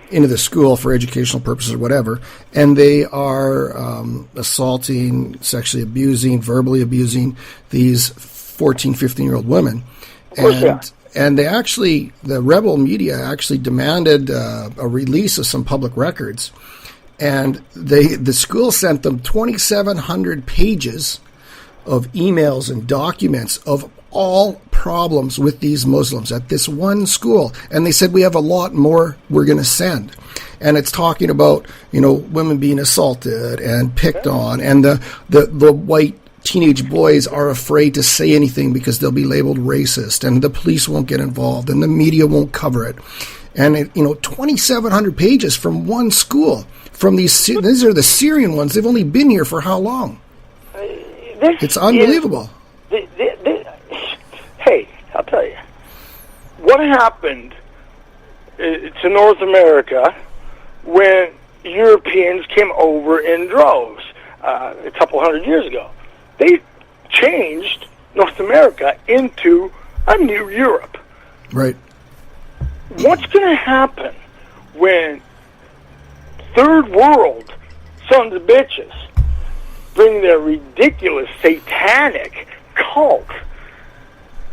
into the school for educational purposes or whatever, and they are assaulting, sexually abusing, verbally abusing these 14, 15-year-old women. And they actually, the rebel media actually demanded a release of some public records. And the school sent them 2,700 pages of emails and documents of all problems with these Muslims at this one school. And they said, we have a lot more we're going to send. And it's talking about, women being assaulted and picked on, and the white teenage boys are afraid to say anything because they'll be labeled racist, and the police won't get involved, and the media won't cover it. And 2,700 pages from one school. From these are the Syrian ones. They've only been here for how long? It's unbelievable. Hey, I'll tell you. What happened to North America when Europeans came over in droves a couple hundred years ago? They changed North America into a new Europe. Right. What's going to happen when third world sons of bitches bring their ridiculous satanic cult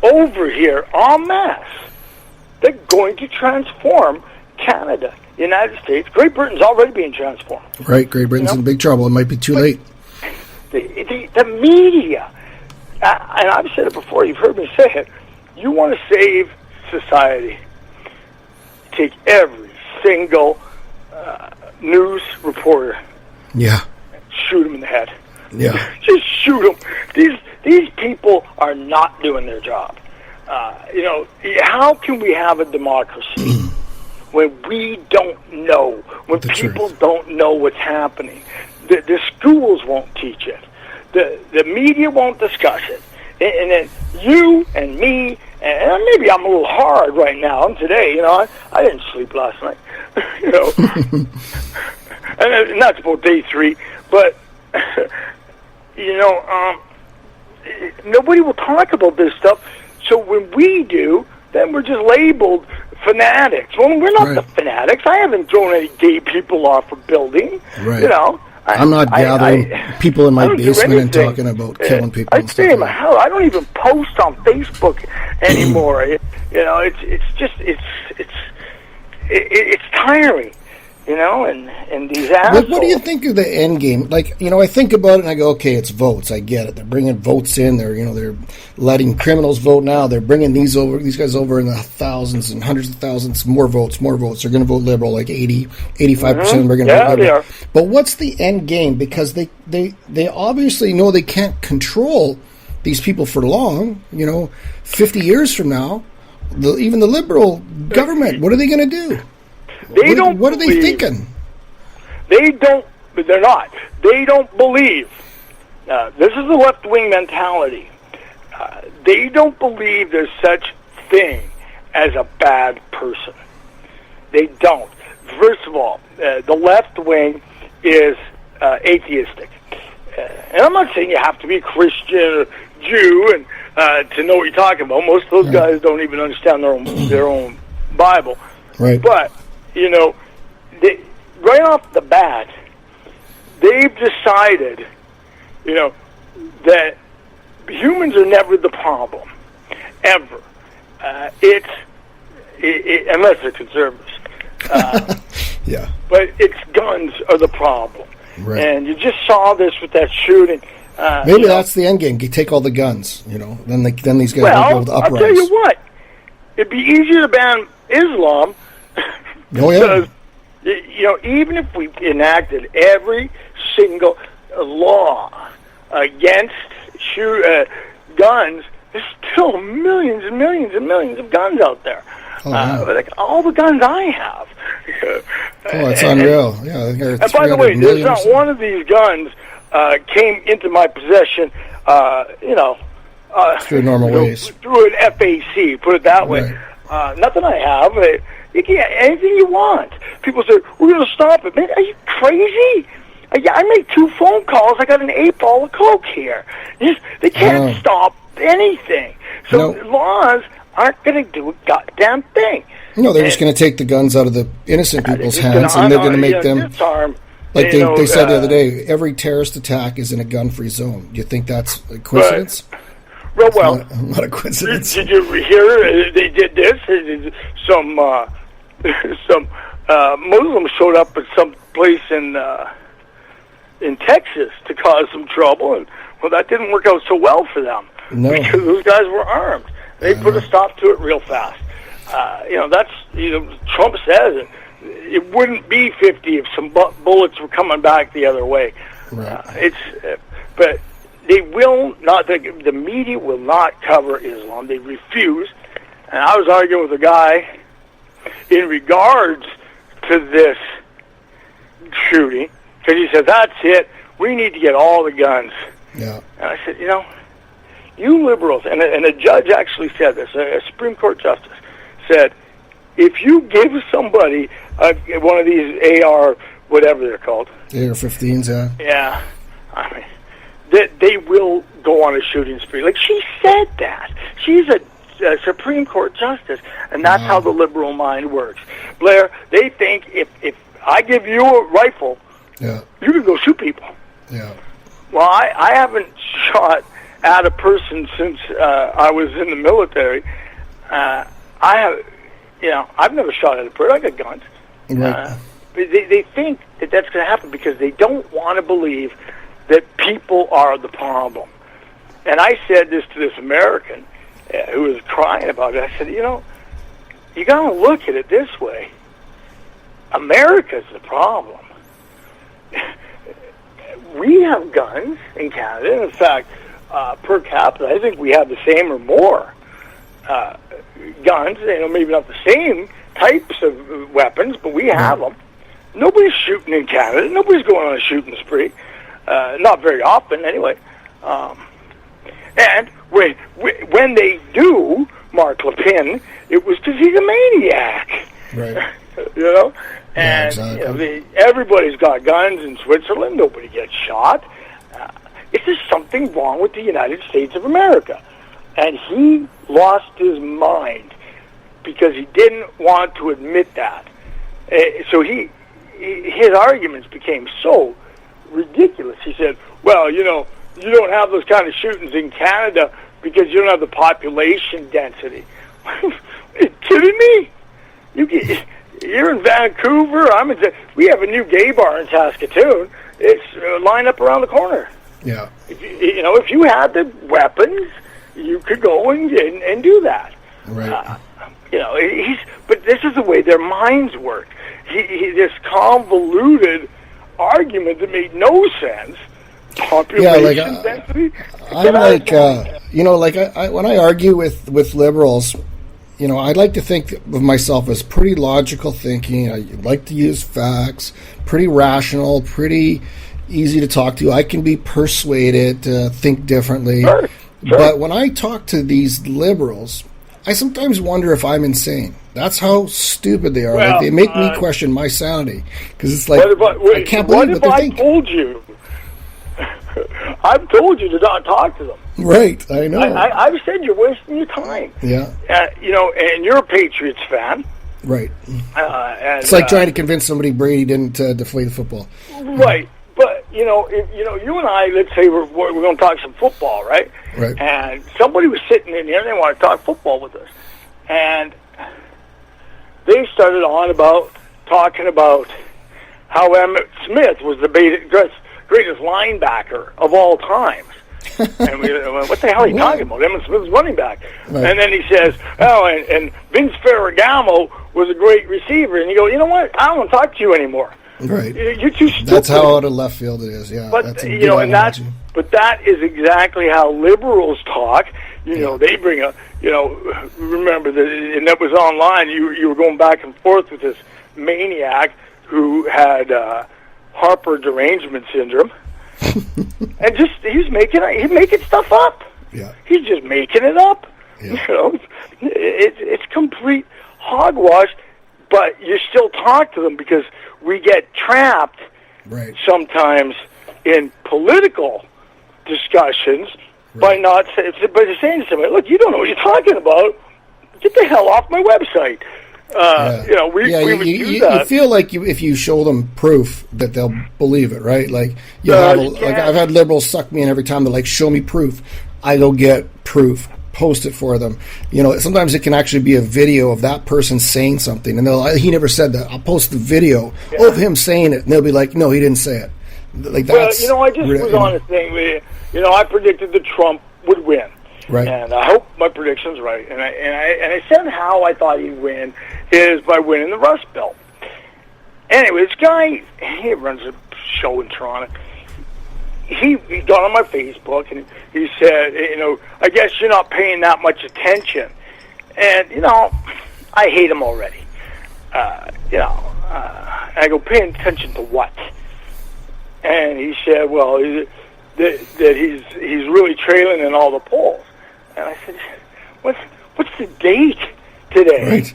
over here en masse? They're going to transform Canada, United States. Great Britain's already being transformed. Right, Great Britain's in big trouble. It might be too late. The media, and I've said it before, you've heard me say it, you want to save society, take every single news reporter, shoot him in the head. Yeah. Just shoot them. These people are not doing their job. How can we have a democracy when we don't know, when people don't know what's happening? The schools won't teach it. The media won't discuss it. And then you and me, and maybe I'm a little hard right now. And today, I didn't sleep last night. And that's about day 3. But, nobody will talk about this stuff. So when we do, then we're just labeled fanatics. Well, we're not the fanatics. I haven't thrown any gay people off a building. Right. I'm not gathering people in my basement and talking about killing people. I stay in my house. I don't even post on Facebook anymore. It's tiring. and these assholes. What do you think of the end game? Like, I think about it and I go, okay, it's votes. I get it. They're bringing votes in. They're letting criminals vote now. They're bringing these guys over in the thousands and hundreds of thousands. More votes. They're going to vote liberal, like 80, 85%. They're going to vote liberal. They are. But what's the end game? Because they obviously know they can't control these people for long. 50 years from now, even the liberal government, what are they going to do? What are they thinking? They're not. They don't believe. This is the left-wing mentality. They don't believe there's such thing as a bad person. They don't. First of all, the left wing is atheistic. And I'm not saying you have to be Christian or Jew and to know what you're talking about. Most of those guys don't even understand their own Bible. Right. But right off the bat, they've decided, that humans are never the problem, ever. Unless they're conservatives. Yeah. But it's guns are the problem. Right. And you just saw this with that shooting. Maybe that's the end game. You take all the guns, Then these guys will be able to uprise. I'll tell you what. It'd be easier to ban Islam. Oh, yeah. Because, even if we enacted every single law against guns, there's still millions and millions and millions of guns out there. Oh, yeah. Like all the guns I have. It's unreal. Yeah, and by the way, there's not one of these guns came into my possession, through normal ways. Through an FAC, put it that way. Right. Nothing I have. You can get anything you want. People say, we're going to stop it. Man, are you crazy? I made 2 phone calls. I got an 8-ball of Coke here. They can't stop anything. So laws aren't going to do a goddamn thing. No, they're just going to take the guns out of the innocent people's hands, and they're going to make them... Disarm. Like they said the other day, every terrorist attack is in a gun-free zone. Do you think that's a coincidence? Well, not a coincidence. Did you hear they did this? Some Muslims showed up at some place in Texas to cause some trouble, and that didn't work out so well for them because those guys were armed. They put a stop to it real fast. That's Trump says it wouldn't be 50 if some bullets were coming back the other way. Right. But they will not. The media will not cover Islam. They refuse. And I was arguing with a guy in regards to this shooting because he said, "That's it. We need to get all the guns." Yeah. And I said, you liberals, and a judge actually said this. A Supreme Court justice said, if you give somebody one of these AR, whatever they're called, AR-15s, yeah, I mean, that they will go on a shooting spree. Like she said that. She's a Supreme Court justice, and that's how the liberal mind works. Blair, they think if I give you a rifle, you can go shoot people. Yeah. Well, I haven't shot at a person since I was in the military. I've never shot at a person. I got guns. Right. They think that that's going to happen because they don't want to believe that people are the problem. And I said this to this American who was crying about it. I said, you got to look at it this way. America's the problem. We have guns in Canada. In fact, per capita, I think we have the same or more guns. Maybe not the same types of weapons, but we have them. Nobody's shooting in Canada. Nobody's going on a shooting spree. Not very often, anyway. And when they do, Mark Le Pen, it was because he's a maniac. Right. And exactly. Everybody's got guns in Switzerland. Nobody gets shot. It's just something wrong with the United States of America. And he lost his mind because he didn't want to admit that. So his arguments became so ridiculous. He said, well, you don't have those kind of shootings in Canada because you don't have the population density. Are you kidding me? you're in Vancouver. We have a new gay bar in Saskatoon. It's lined up around the corner. Yeah. If you had the weapons, you could go and do that. Right. But this is the way their minds work. This convoluted argument that made no sense. Population density. I'm like, when I argue with liberals, I'd like to think of myself as pretty logical thinking. I like to use facts, pretty rational, pretty easy to talk to. I can be persuaded to think differently. Sure. But when I talk to these liberals, I sometimes wonder if I'm insane. That's how stupid they are. Well, they make me question my sanity. Because it's like, I can't believe what they think. What if I told you? I've told you to not talk to them. Right, I know. I've said you're wasting your time. Yeah. And you're a Patriots fan. Right. It's like trying to convince somebody Brady didn't deflate a football. Right. But, if, you and I, let's say we're going to talk some football, right? Right. And somebody was sitting in here and they want to talk football with us. And they started talking about how Emmitt Smith was the greatest linebacker of all times. And we went, what the hell are you talking about? Emmitt Smith's running back. Right. And then he says, and Vince Ferragamo was a great receiver. And you go, you know what? I don't want to talk to you anymore. Right. You're too stupid. That's how out of left field it is, yeah. But, but that is exactly how liberals talk. They bring up, remember, and that was online, you were going back and forth with this maniac who had Harper derangement syndrome. And he's making stuff up. Yeah. He's just making it up. Yeah. It's complete hogwash, but you still talk to them because we get trapped sometimes in political discussions by saying to somebody, look, you don't know what you're talking about. Get the hell off my website. We would do that. You feel like if you show them proof that they'll believe it, right? Like I've had liberals suck me in every time. They're like, show me proof. I go get proof. Post it for them. Sometimes it can actually be a video of that person saying something, and he never said that. I'll post the video of him saying it, and they'll be like, no, he didn't say it. Like that's. Well, I just was on a thing where, I predicted that Trump would win. Right. And I hope my prediction's right. And I said how I thought he'd win is by winning the Rust Belt. Anyway, this guy, he runs a show in Toronto. He got on my Facebook and he said, I guess you're not paying that much attention. And, I hate him already. I go, paying attention to what? And he said, well, that he's really trailing in all the polls. And I said, what's the date today? Right.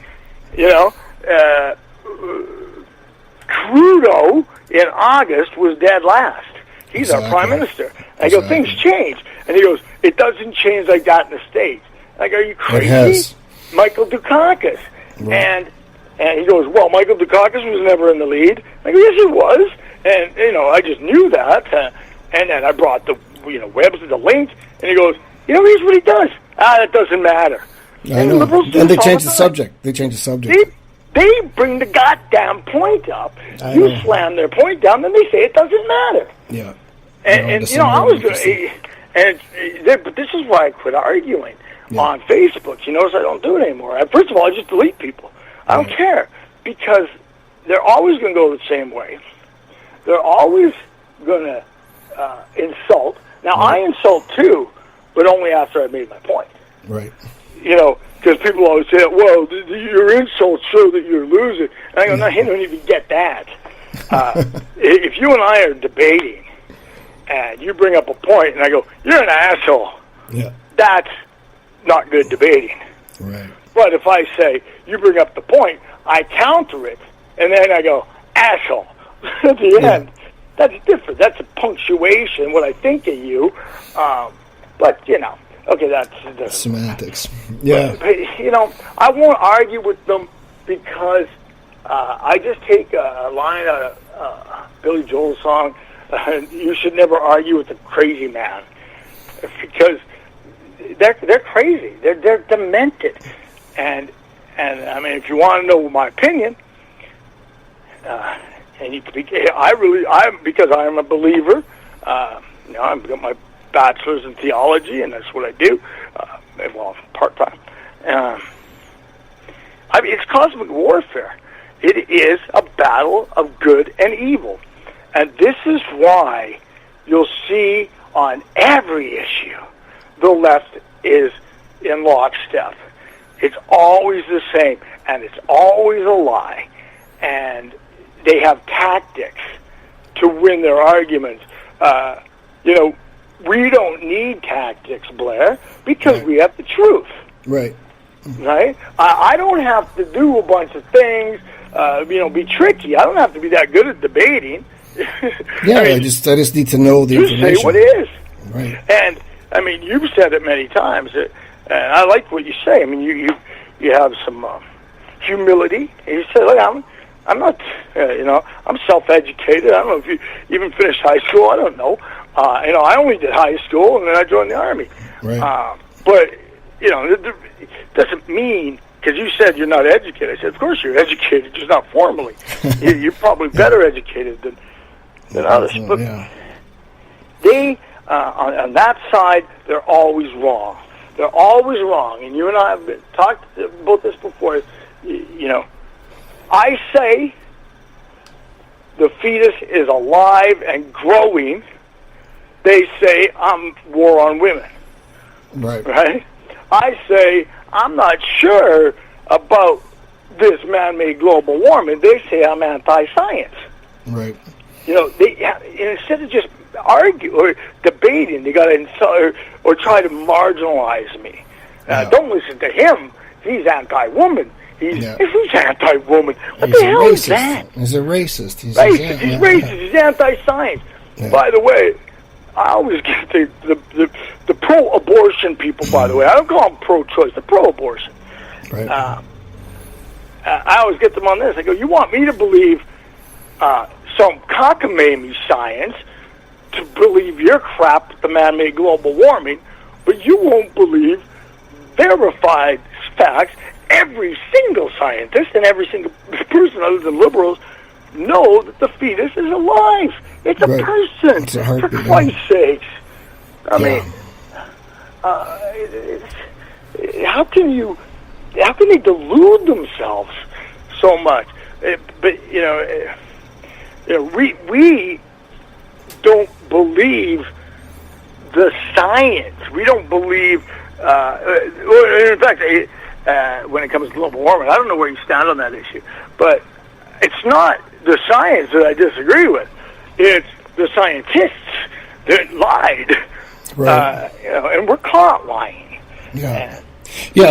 Trudeau in August was dead last. He's our prime minister. And I go, things change. And he goes, it doesn't change like that in the States. I go, are you crazy? It has. Michael Dukakis. Right. And he goes, well, Michael Dukakis was never in the lead. I go, yes, he was. And, I just knew that. And then I brought the, webs the link. And he goes, here's what he does. That doesn't matter. I know. And they change the subject. They bring the goddamn point up. You slam their point down, then they say it doesn't matter. Yeah. And I was going to... But this is why I quit arguing on Facebook. You notice I don't do it anymore. First of all, I just delete people. I don't care. Because they're always going to go the same way. They're always going to insult. Now, I insult too, but only after I made my point. Right. Because people always say, well, your insults show that you're losing. And I go, no, he don't even get that. If you and I are debating, and you bring up a point, and I go, you're an asshole, that's not good debating. Right. But if I say, you bring up the point, I counter it, and then I go, asshole. At the end, that's different. That's a punctuation, what I think of you. But, okay, that's semantics. Yeah. But, I won't argue with them because I just take a line out of Billy Joel's song, you should never argue with a crazy man. Because they're crazy. They're demented. And I mean, if you want to know my opinion, And because I am a believer. I've got my bachelor's in theology, and that's what I do. Part time. It's cosmic warfare. It is a battle of good and evil, and this is why you'll see on every issue the left is in lockstep. It's always the same, and it's always a lie, and they have tactics to win their arguments. We don't need tactics, Blair, because we have the truth. Right. Right? I don't have to do a bunch of things, be tricky. I don't have to be that good at debating. I just need to know the information. Just say what is. Right. And, you've said it many times, and I like what you say. You have some humility. And you say, look, I'm not, I'm self-educated. I don't know if you even finished high school. I don't know. I only did high school, and then I joined the Army. Right. But, it doesn't mean, because you said you're not educated. I said, of course you're educated, just not formally. You're probably better educated than others. But they, on that side, they're always wrong. They're always wrong. And you and I have talked about this before. I say the fetus is alive and growing. They say I'm war on women. Right? I say I'm not sure about this man-made global warming. They say I'm anti-science. Right. Instead of just argue or debating, they got to insult or try to marginalize me. Don't listen to him. He's anti-woman. He's anti-woman. What the hell is that? He's a racist. He's racist. He's racist. He's anti-science. Yeah. By the way, I always get the pro-abortion people, by the way. I don't call them pro-choice. The pro-abortion. Right. I always get them on this. I go, you want me to believe some cockamamie science to believe your crap with the man-made global warming, but you won't believe verified facts. Every single scientist and every single person other than liberals know that the fetus is alive. It's a person, it's a heartbeat, for Christ's sakes. How can they delude themselves so much? We don't believe the science. We don't believe. In fact, when it comes to global warming, I don't know where you stand on that issue, but it's not the science that I disagree with. It's the scientists that lied, and we're caught lying. Yeah.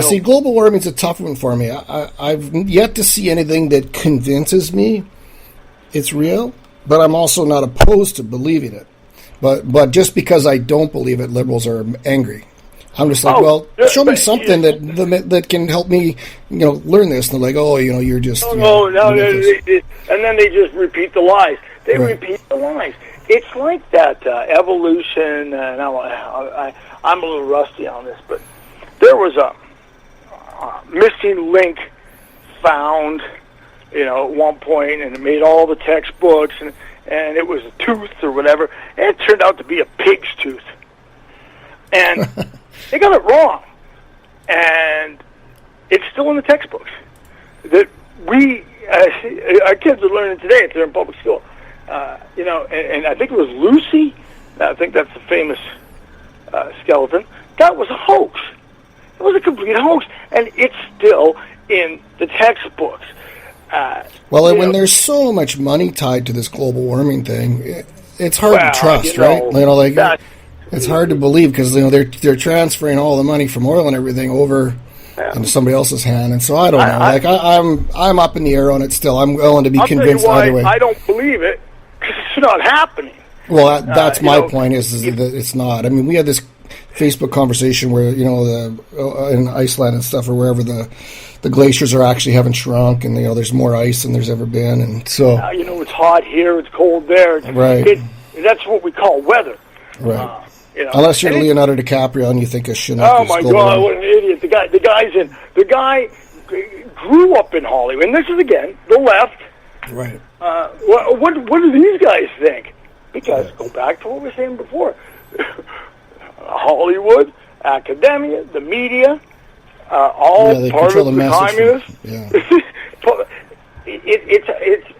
See, global warming's a tough one for me. I've yet to see anything that convinces me it's real, but I'm also not opposed to believing it. But just because I don't believe it, liberals are angry. I'm just like, show me something that can help me, learn this. And they're like, you're just... and then they just repeat the lies. They repeat the lies. It's like that evolution, and I'm a little rusty on this, but there was a missing link found, at one point, and it made all the textbooks, and it was a tooth or whatever, and it turned out to be a pig's tooth. And they got it wrong. And it's still in the textbooks. That our kids are learning today if they're in public school. And I think it was Lucy. I think that's the famous skeleton. That was a hoax. It was a complete hoax. And it's still in the textbooks. When there's so much money tied to this global warming thing, it's hard to trust, right? It's hard to believe because they're transferring all the money from oil and everything over into somebody else's hand, and so I don't know. I'm up in the air on it still. I'm willing to be convinced either way. I don't believe it because it's not happening. Well, that's my point is that it's not. I mean, we had this Facebook conversation where in Iceland and stuff or wherever the glaciers are actually haven't shrunk, and there's more ice than there's ever been, and so it's hot here, it's cold there. Right. That's what we call weather. Right. Unless you're Leonardo DiCaprio and you think a Chinook oh my God, what an idiot! The guy grew up in Hollywood, and this is again the left. Right. What do these guys think? Because go back to what we were saying before. Hollywood, academia, the media, all part of the communists. Yeah.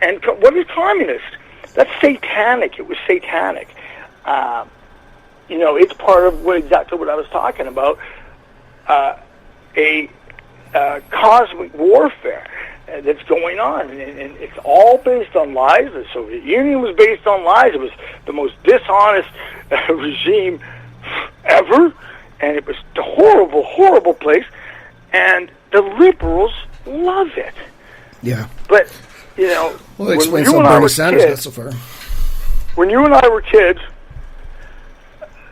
And what is communist? That's satanic. It was satanic. It's part of exactly what I was talking about. A cosmic warfare that's going on, and it's all based on lies. The Soviet Union was based on lies. It was the most dishonest regime ever, and it was a horrible, horrible place. And the liberals love it. Yeah. But well, it explains how Bernie Sanders got so far. When you and I were kids,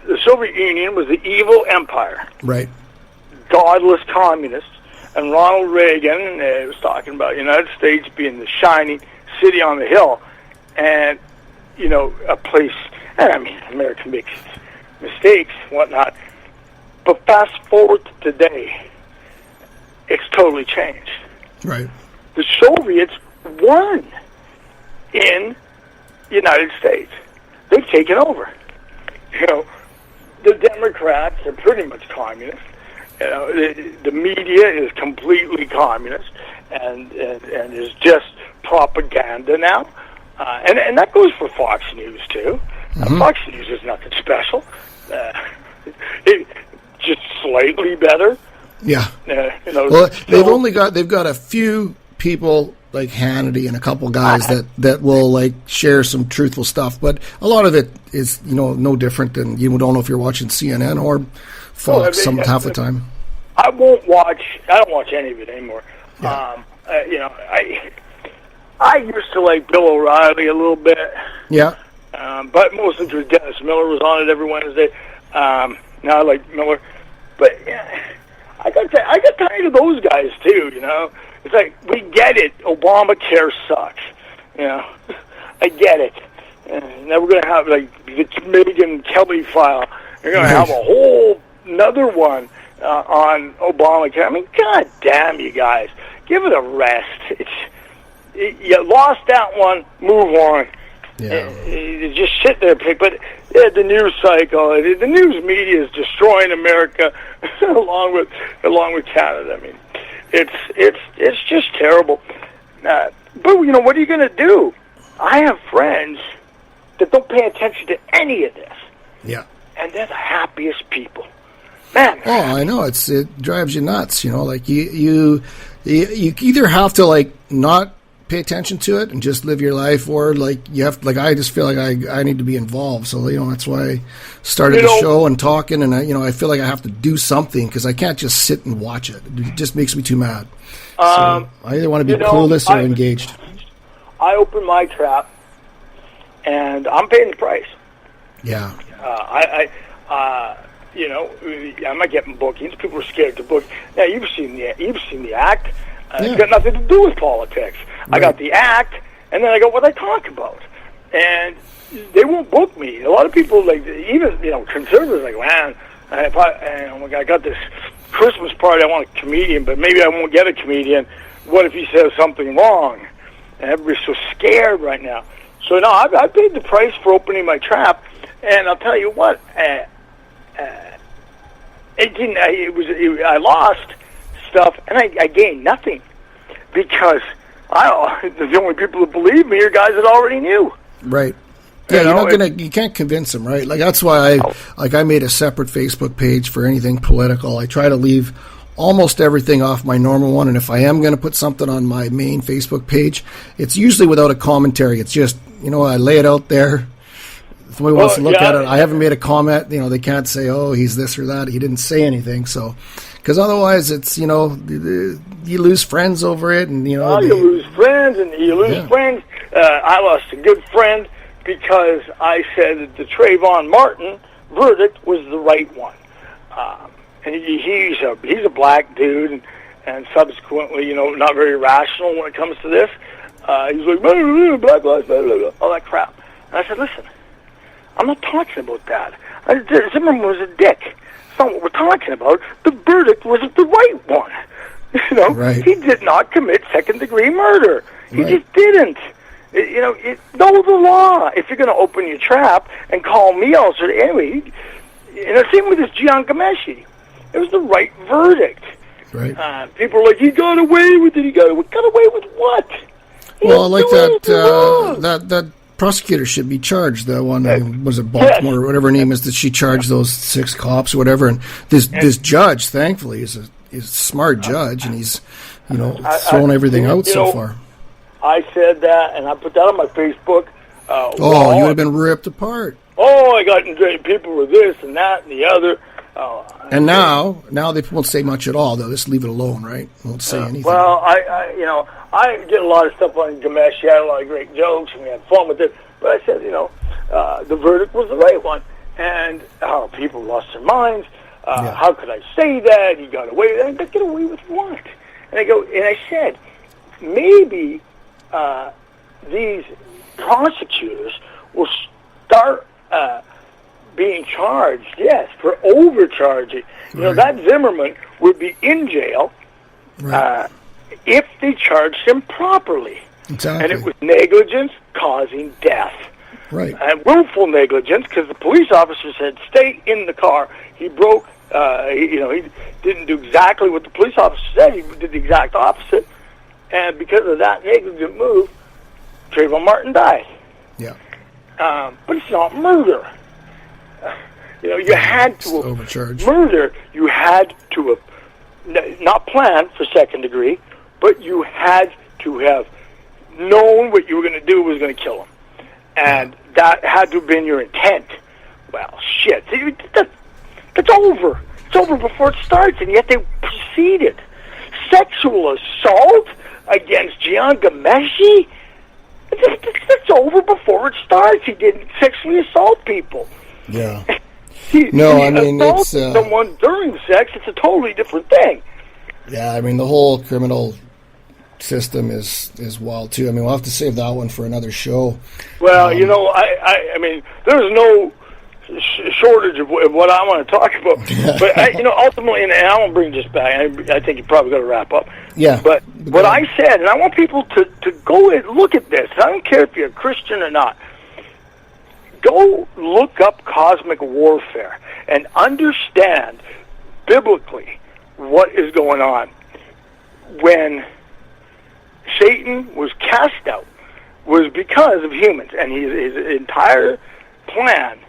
the Soviet Union was the evil empire. Right. Godless communists. And Ronald Reagan was talking about the United States being the shining city on the hill. And, a place, and I mean, America makes mistakes, whatnot. But fast forward to today, it's totally changed. Right. The Soviets won in the United States. They've taken over. The Democrats are pretty much communist. The media is completely communist and is just propaganda now. And that goes for Fox News, too. Mm-hmm. Fox News is nothing special. It just slightly better. Yeah. Well, they've got a few people like Hannity and a couple guys that will share some truthful stuff, but a lot of it is no different than you don't know if you're watching CNN or Fox half the time. I don't watch any of it anymore. Yeah. I used to like Bill O'Reilly a little bit. Yeah. But mostly because Dennis Miller was on it every Wednesday. Now I like Miller, but I got tired of those guys too. It's like, we get it. Obamacare sucks. I get it. Now we're gonna have the Megyn Kelly file. You're gonna have a whole another one on Obamacare. I mean, god damn you guys, give it a rest. You lost that one. Move on. Yeah. Just sit there, but the news cycle, the news media is destroying America, along with Canada. I mean, it's just terrible. But what are you going to do? I have friends that don't pay attention to any of this. Yeah. And they're the happiest people. Man. Oh, I know. It drives you nuts. You either have to not pay attention to it and just live your life, or you have I just feel like I need to be involved. So that's why I started the show and talking, and I feel like I have to do something because I can't just sit and watch it. It just makes me too mad. So I either want to be clueless or engaged. I open my trap, and I'm paying the price. Yeah. I'm not getting bookings. People are scared to book. Now you've seen the act. It's got nothing to do with politics. Right. I got the act, and then I got what I talk about, and they won't book me. A lot of people, even conservatives, man, I got this Christmas party. I want a comedian, but maybe I won't get a comedian. What if he says something wrong? And everybody's so scared right now. So no, I paid the price for opening my trap, and I'll tell you what, I lost stuff, and I gained nothing because the only people that believe me are guys that already knew. Right. Yeah, you can't convince them, right? That's why I made a separate Facebook page for anything political. I try to leave almost everything off my normal one, and if I am going to put something on my main Facebook page, it's usually without a commentary. It's just, I lay it out there. If somebody wants to look at it, I haven't made a comment. They can't say, oh, he's this or that. He didn't say anything, so... Because otherwise, it's, you lose friends over it. And you lose friends, and you lose friends. I lost a good friend because I said that the Trayvon Martin verdict was the right one. And he's a black dude, and subsequently, not very rational when it comes to this. He's like, blah, blah, blah, black lives, blah, blah, blah, all that crap. And I said, listen, I'm not talking about that. Zimmerman was a dick. That's not what we're talking about. The verdict wasn't the right one. Right. He did not commit second-degree murder. He just didn't. Know the law. If you're going to open your trap and call me also, anyway, and the same with this Gian Gameshi. It was the right verdict. Right. People are like, he got away with it. He got away with what? Well, like that prosecutor should be charged. That one, was it Baltimore or whatever her name is, that she charged those 6 cops or whatever. And this judge, thankfully, is a smart judge, and he's thrown everything out so far. I said that, and I put that on my Facebook. You would have been ripped apart. Oh, I got people with this and that and the other. And now they won't say much at all. They'll just leave it alone, right? Won't say anything. Well, I did a lot of stuff on Gamesh. Had a lot of great jokes, and we had fun with it. But I said, the verdict was the right one, and people lost their minds. How could I say that? He got away with it. Get away with what? And I said, maybe these prosecutors will start being charged, yes, for overcharging. Right. That Zimmerman would be in jail if they charged him properly. Exactly. And it was negligence causing death. Right. And willful negligence, because the police officer said, stay in the car. He broke, he didn't do exactly what the police officer said. He did the exact opposite. And because of that negligent move, Trayvon Martin died. Yeah. But it's not murder. You had to overcharge. Murder. You had to have not planned for second degree, but you had to have known what you were going to do was going to kill him, and that had to have been your intent. Well, shit, that's over. It's over before it starts, and yet they proceeded. Sexual assault against Gian Gameshi? That's over before it starts. He didn't sexually assault people. Yeah. It's someone during sex. It's a totally different thing. Yeah, I mean, the whole criminal system is wild too. I mean, we'll have to save that one for another show. Well, I mean, there's no shortage of what I want to talk about. But ultimately, and I won't bring this back. I think you probably got to wrap up. Yeah. But what I said, and I want people to go and look at this. I don't care if you're a Christian or not. Go look up cosmic warfare and understand biblically what is going on. When Satan was cast out, was because of humans, and his entire plan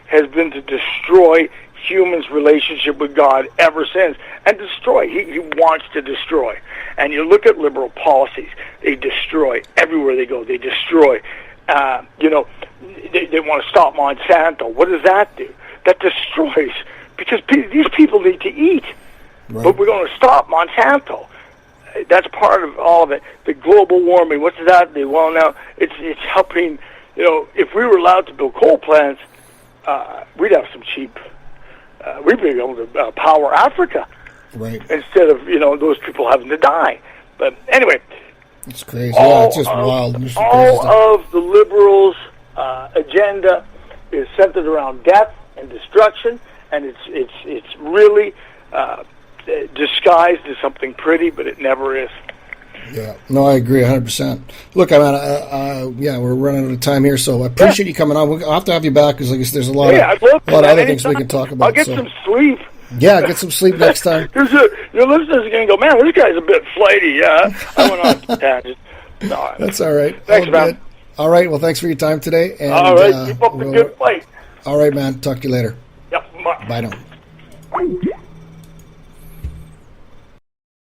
has been to destroy humans' relationship with God ever since, and destroy. He wants to destroy. And you look at liberal policies; they destroy everywhere they go. They destroy. They want to stop Monsanto. What does that do? That destroys, because these people need to eat. Right. But we're going to stop Monsanto. That's part of all of it. The global warming, what does that do? Well, now, it's helping, if we were allowed to build coal plants, we'd have some cheap, we'd be able to power Africa. Right. Instead of, those people having to die. But anyway. It's crazy. It's just wild. All of the liberals' agenda is centered around death and destruction, and it's really disguised as something pretty, but it never is. Yeah, no, I agree 100%. Look, we're running out of time here, so I appreciate you coming on. I'll have to have you back because there's a lot of other things we can talk about. I'll get some sleep. Yeah, get some sleep next time. Your listeners are going to go, man, this guy's a bit flighty. Yeah, I went on a tangent. No, that's all right. Thanks, man. All right, well, thanks for your time today. And, all right, keep up the good fight. All right, man. Talk to you later. Yep. Bye now.